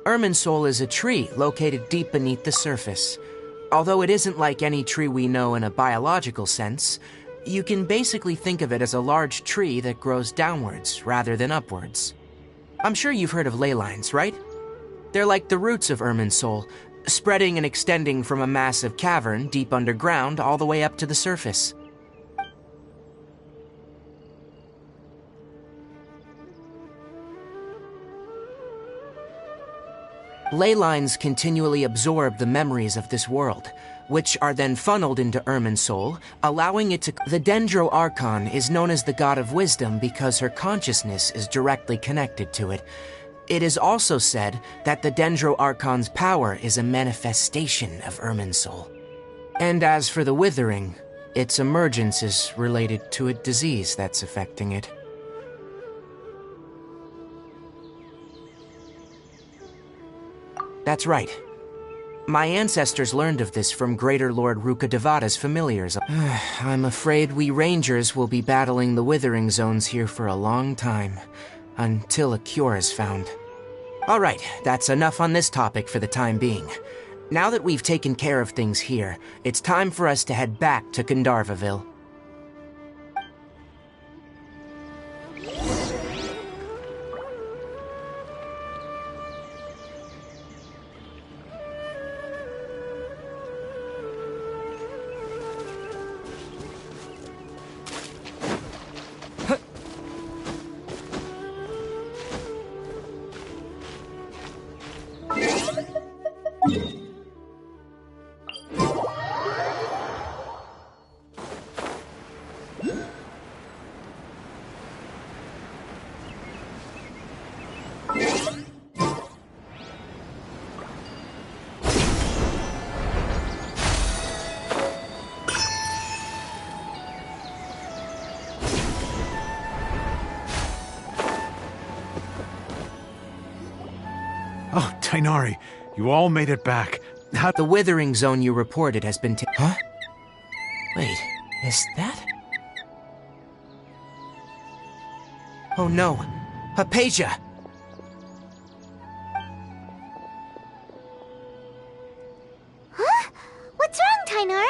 Speaker 9: Irminsul is a tree located deep beneath the surface. Although it isn't like any tree we know in a biological sense, you can basically think of it as a large tree that grows downwards rather than upwards. I'm sure you've heard of ley lines, right? They're like the roots of Irminsul, spreading and extending from a massive cavern deep underground all the way up to the surface. Ley lines continually absorb the memories of this world, which are then funneled into Irminsul, allowing it to... The Dendro Archon is known as the God of Wisdom because her consciousness is directly connected to it. It is also said that the Dendro Archon's power is a manifestation of Irminsul. And as for the Withering, its emergence is related to a disease that's affecting it. That's right. My ancestors learned of this from Greater Lord Rukkhadevata's familiars. I'm afraid we Rangers will be battling the Withering Zones here for a long time, until a cure is found. Alright, that's enough on this topic for the time being. Now that we've taken care of things here, it's time for us to head back to Gandharvaville.
Speaker 11: Oh, Tainari, you all made it back. How...
Speaker 9: The Withering Zone you reported has been Huh? Wait, is that... Oh no, Hypatia!
Speaker 2: Huh? What's wrong, Tainari?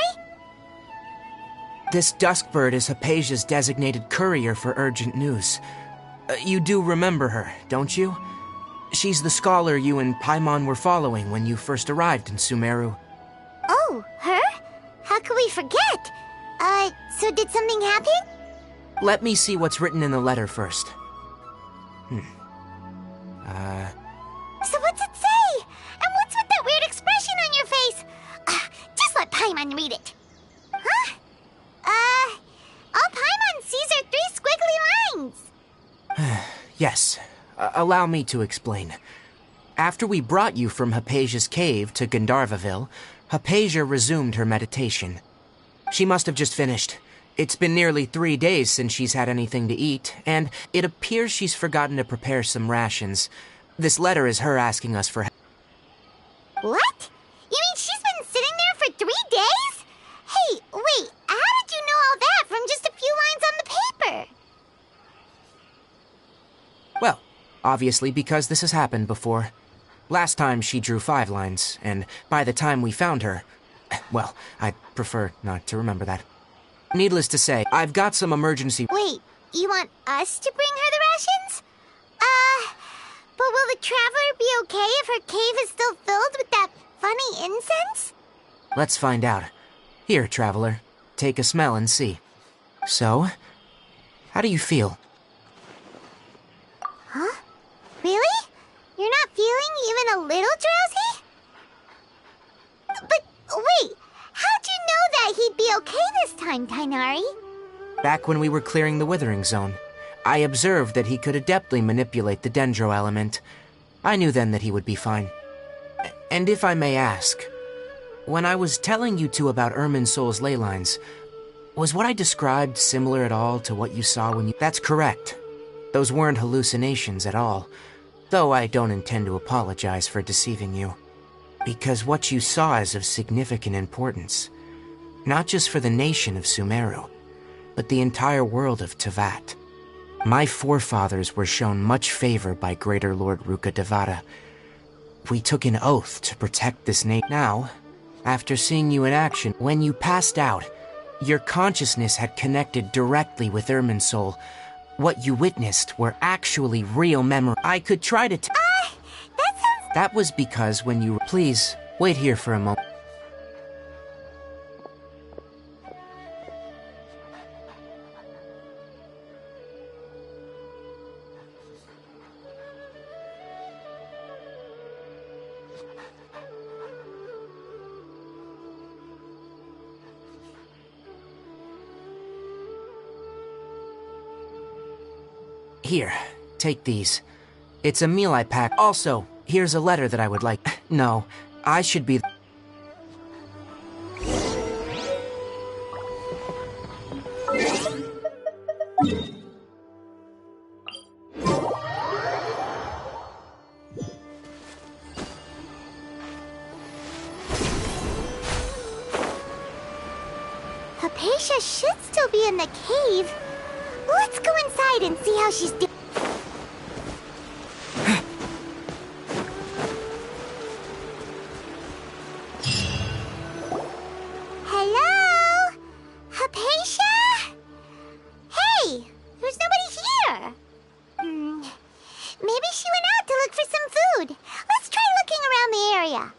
Speaker 9: This Duskbird is Hypatia's designated courier for urgent news. You do remember her, don't you? She's the scholar you and Paimon were following when you first arrived in Sumeru.
Speaker 2: Oh, her? How could we forget? So did something happen?
Speaker 9: Let me see what's written in the letter first.
Speaker 2: So what's it say? And what's with that weird expression on your face? Just let Paimon read it. Huh? All Paimon sees are 3 squiggly lines.
Speaker 9: Yes. Allow me to explain. After we brought you from Hypatia's cave to Gandharvaville, Hypatia resumed her meditation. She must have just finished. It's been nearly 3 days since she's had anything to eat, and it appears she's forgotten to prepare some rations. This letter is her asking us for help.
Speaker 2: What? You mean she's been sitting there for 3 days? Hey, wait, how did you know all that from just a few lines on the paper?
Speaker 9: Well, obviously because this has happened before. Last time she drew 5 lines, and by the time we found her... Well, I'd prefer not to remember that. Needless to say, I've got some emergency...
Speaker 2: Wait, you want us to bring her the rations? But will the traveler be okay if her cave is still filled with that funny incense?
Speaker 9: Let's find out. Here, traveler, take a smell and see. So, how do you feel?
Speaker 2: Huh? Really? You're not feeling even a little drowsy? But wait, how'd you know that he'd be okay this time, Tainari?
Speaker 9: Back when we were clearing the Withering Zone, I observed that he could adeptly manipulate the Dendro element. I knew then that he would be fine. And if I may ask, when I was telling you two about Irminsul's ley lines, was what I described similar at all to what you saw when you... That's correct. Those weren't hallucinations at all, though I don't intend to apologize for deceiving you. Because what you saw is of significant importance, not just for the nation of Sumeru, but the entire world of Teyvat. My forefathers were shown much favor by Greater Lord Rukkhadevata. We took an oath to protect this nation. Now, After seeing you in action, when you passed out, your consciousness had connected directly with Irminsul. What you witnessed were actually real memories. I could try to
Speaker 2: that sounds...
Speaker 9: That was because when you... Please, wait here for a moment. Here, take these. It's a meal I packed. Also, here's a letter that I would like... No, I should be...
Speaker 2: Hypatia should still be in the cave. Let's go inside and see how she's doing. Hello? Hypatia? Hey, there's nobody here. Maybe she went out to look for some food. Let's try looking around the area.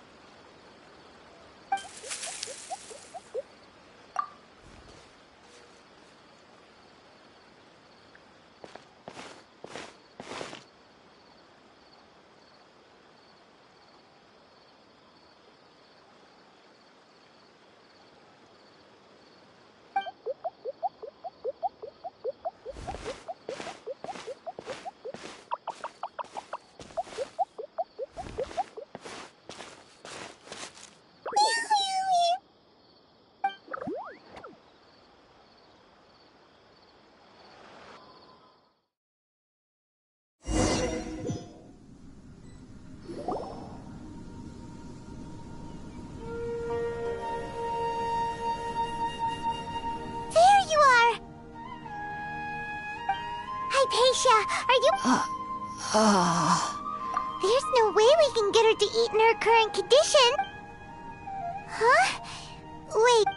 Speaker 2: Hypatia, are you... There's no way we can get her to eat in her current condition. Huh? Wait.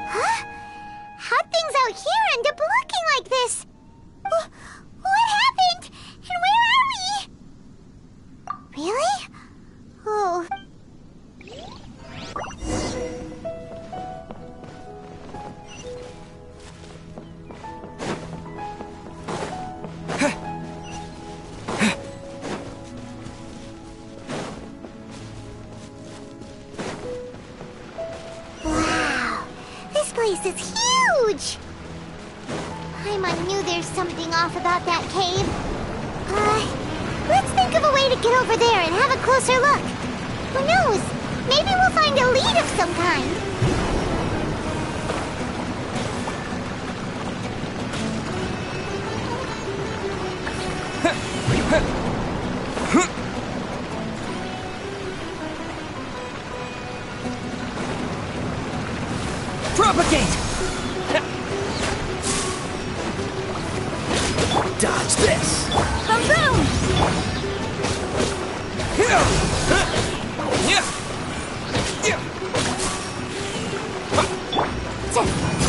Speaker 2: Huh? How'd things out here end up looking like this? What happened? And where are we? Really? Oh... This place is huge! Paimon knew there's something off about that cave. Let's think of a way to get over there and have a closer look. Who knows? Maybe we'll find a lead of some kind.
Speaker 4: Propagate! Dodge this!
Speaker 2: Boom boom!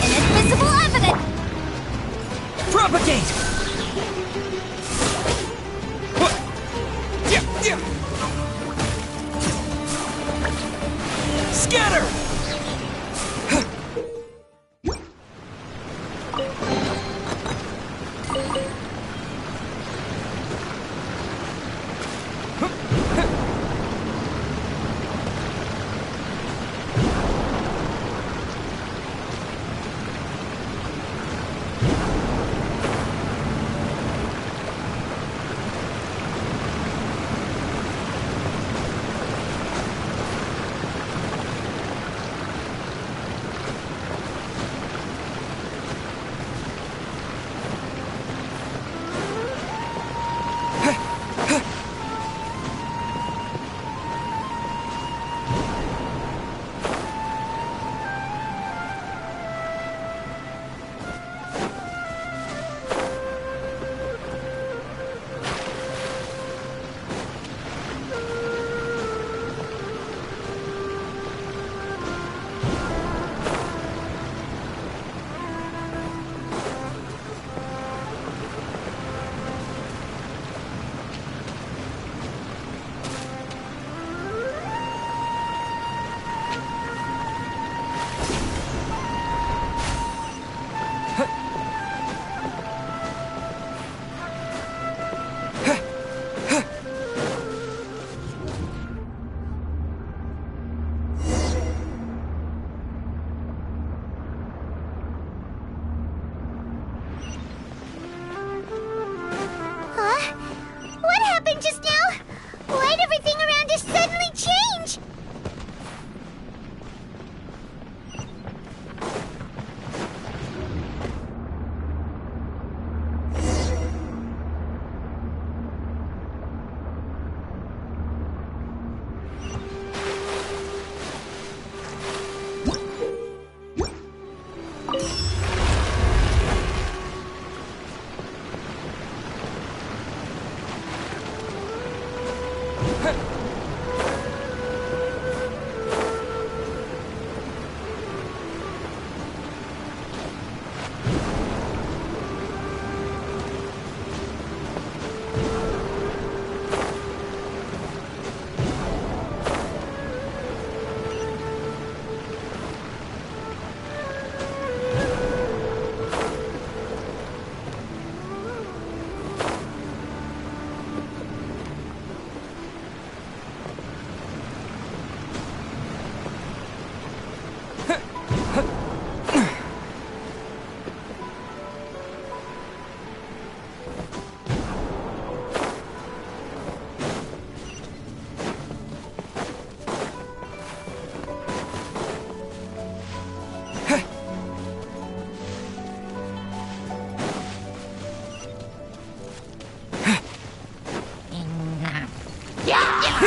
Speaker 6: Inadmissible evidence!
Speaker 4: Propagate! Scatter!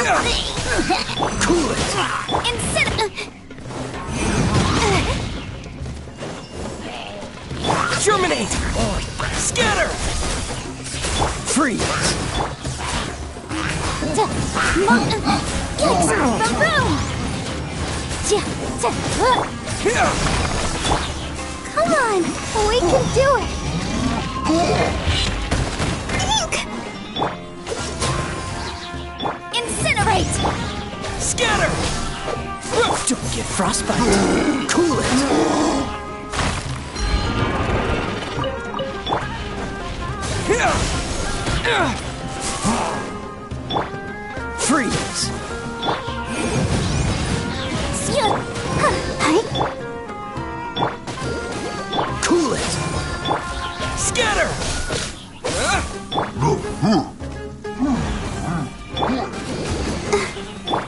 Speaker 7: Cool it!
Speaker 4: Germinate! Scatter!
Speaker 7: Freeze!
Speaker 6: Come on, we can do it! Incinerate!
Speaker 4: Scatter!
Speaker 7: Don't get frostbite! Cool it! Freeze! Cool it!
Speaker 4: Scatter!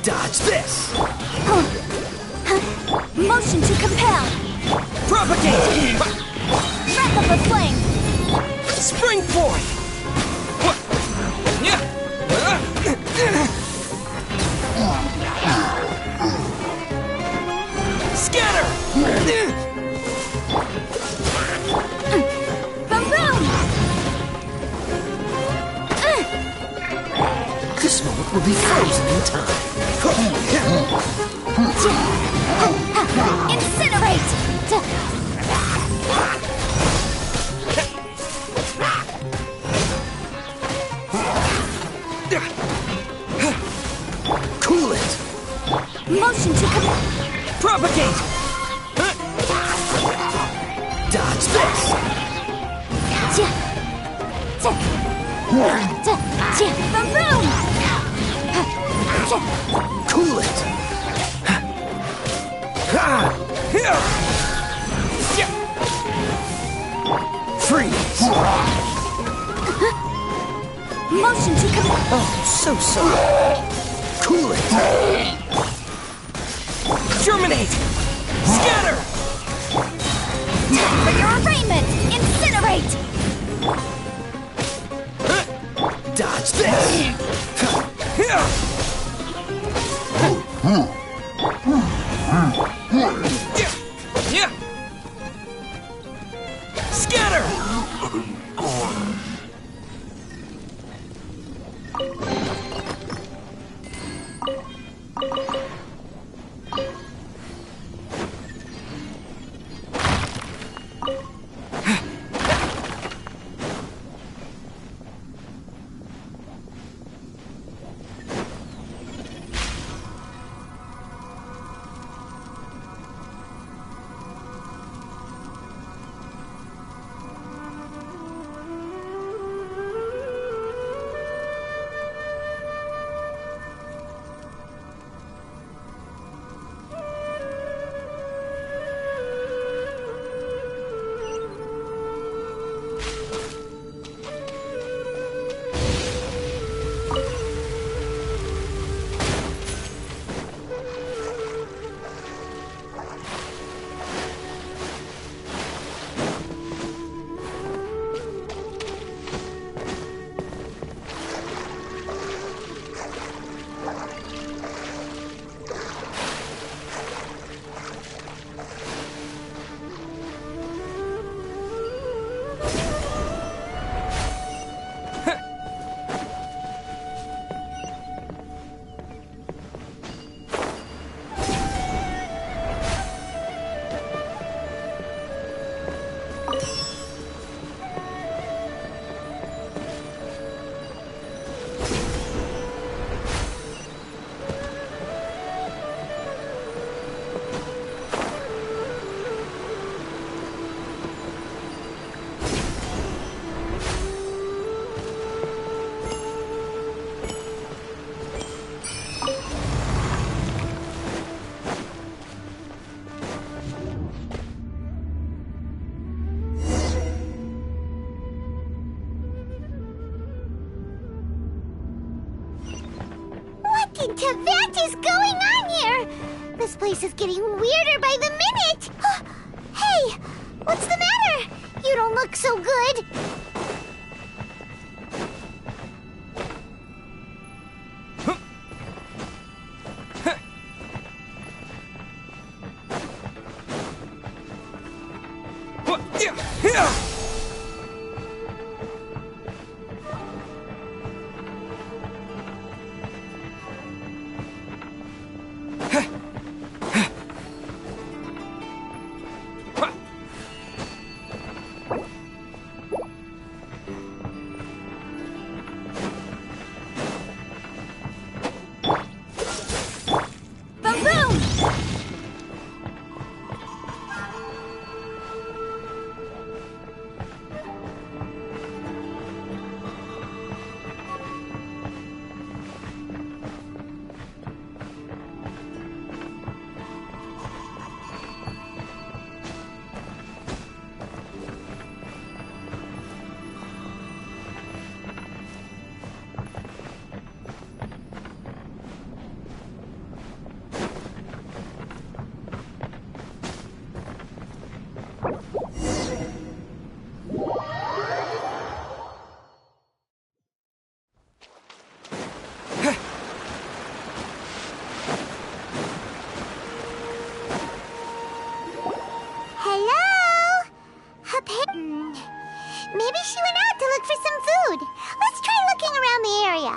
Speaker 7: Dodge this!
Speaker 6: Motion to compel!
Speaker 4: Propagate!
Speaker 6: Wrap up a flame!
Speaker 4: Spring forth! Scatter!
Speaker 6: Boom boom!
Speaker 7: This moment will be frozen in time.
Speaker 6: Incinerate!
Speaker 7: Cool it!
Speaker 6: Motion to
Speaker 4: Propagate!
Speaker 7: Dodge this!
Speaker 6: Boom boom!
Speaker 7: Cool it! Freeze!
Speaker 6: Motion to
Speaker 7: Oh, so sorry. Cool it!
Speaker 4: Germinate! Scatter!
Speaker 6: Time for your arraignment! Incinerate!
Speaker 7: Dodge this!
Speaker 4: Scatter!
Speaker 2: into that is going on here? This place is getting weirder by the minute. Hey, what's the matter? You don't look so good. Maybe she went out to look for some food. Let's try looking around the area.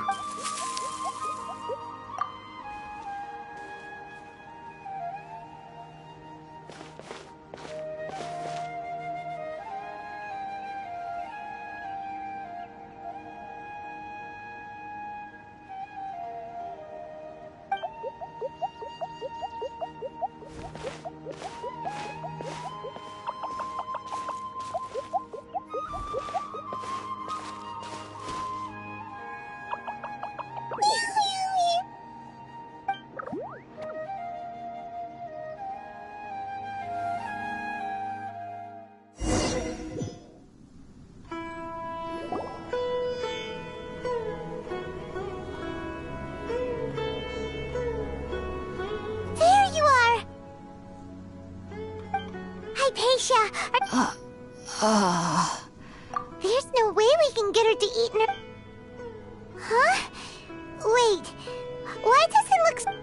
Speaker 2: There's no way we can get her to eat her... Huh? Wait, why does it look...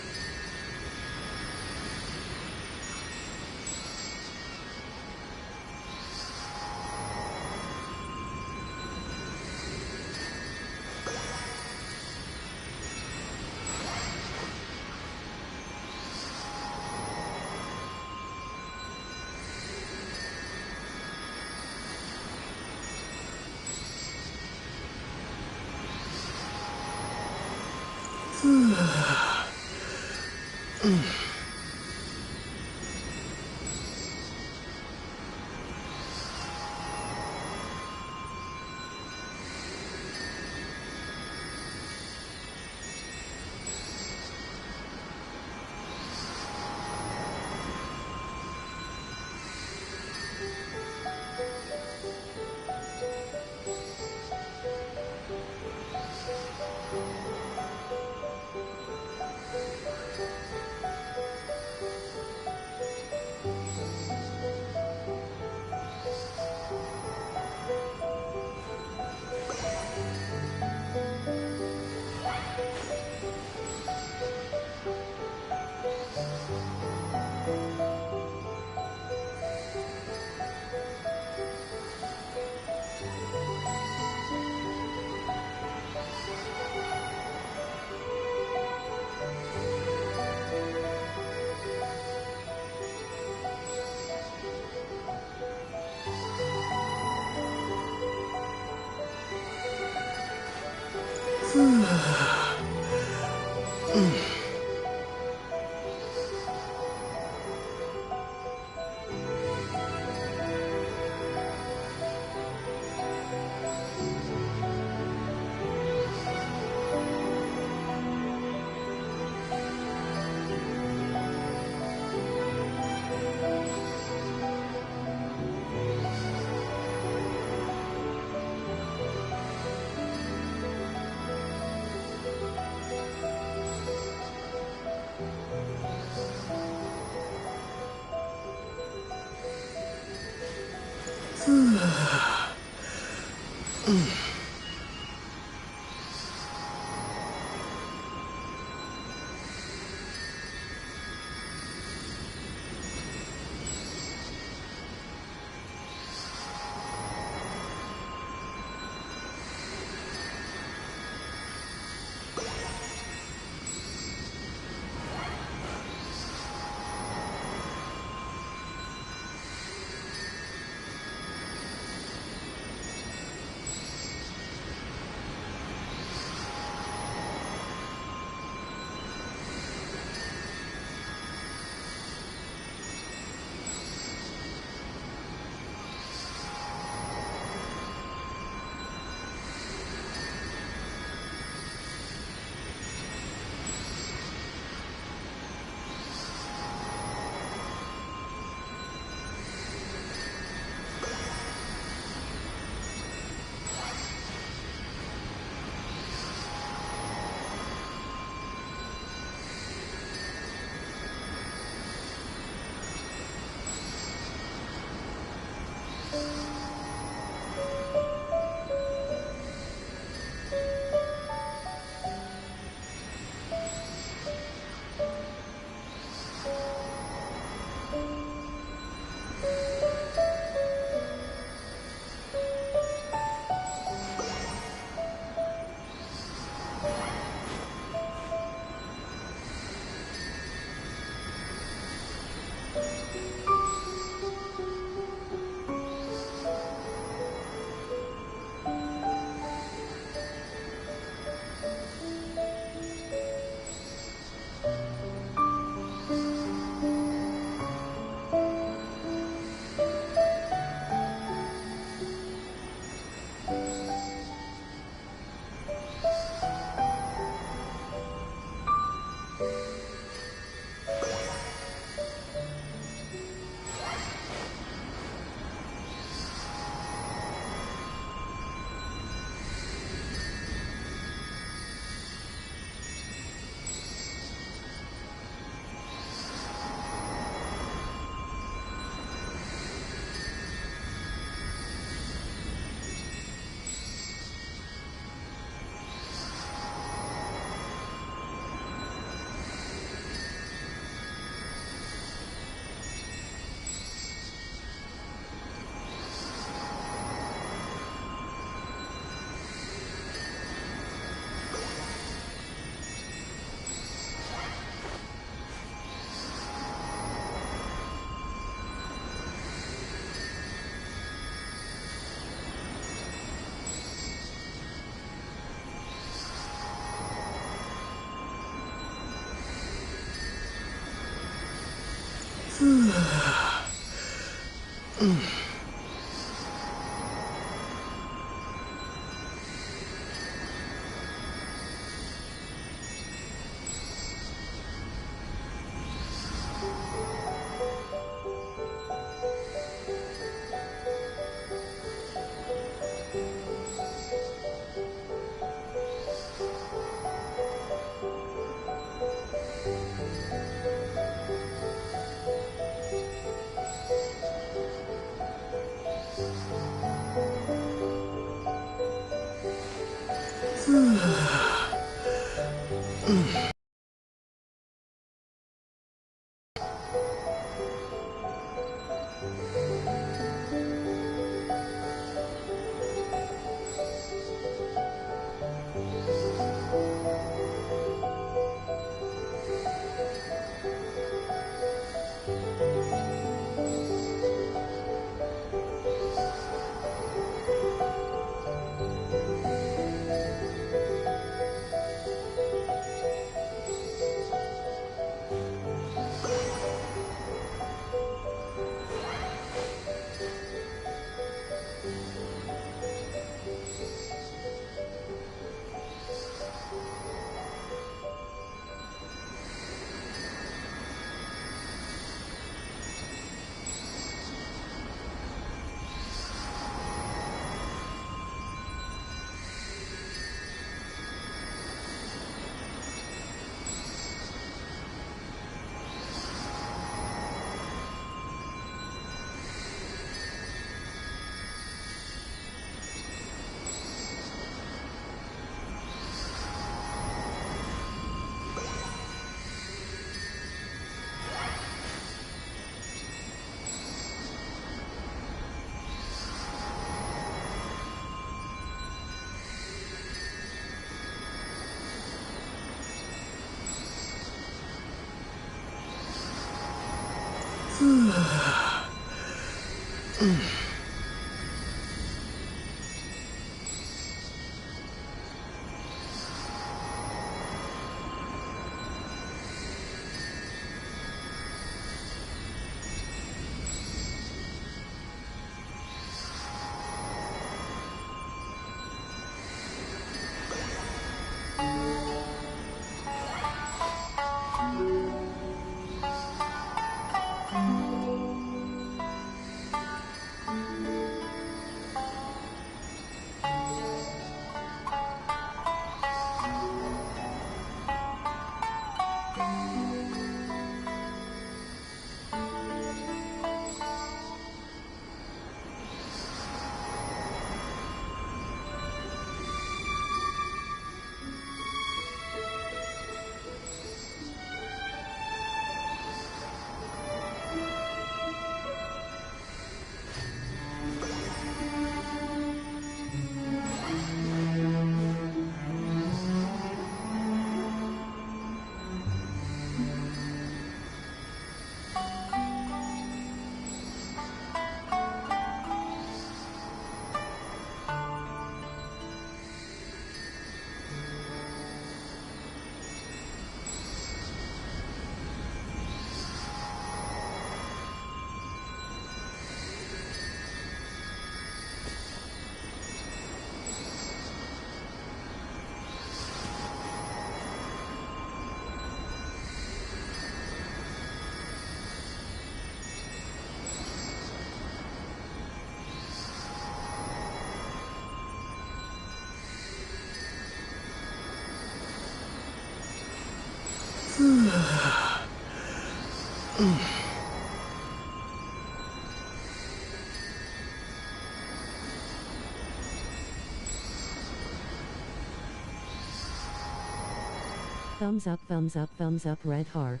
Speaker 1: thumbs up, red heart.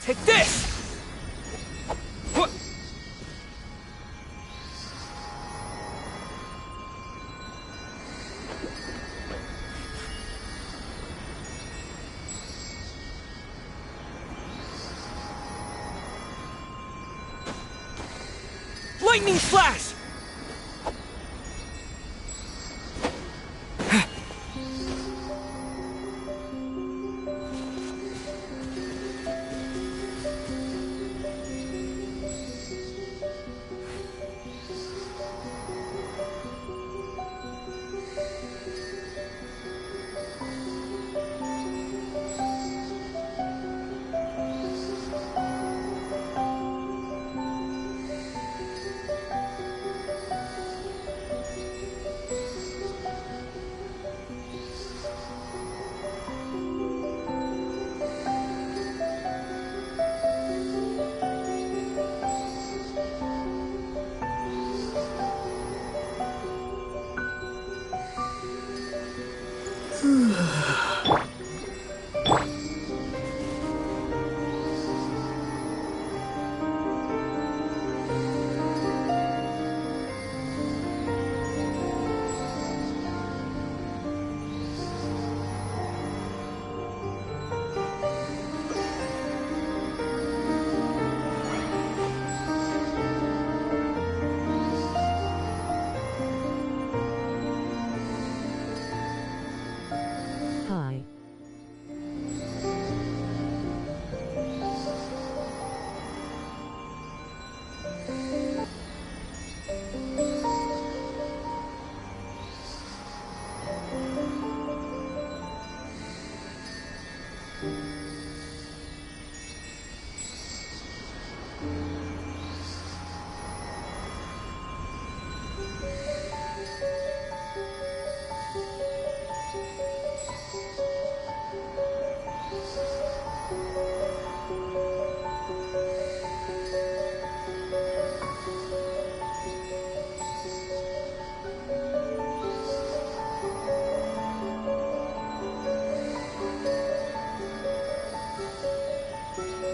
Speaker 4: Take this! Lightning flash!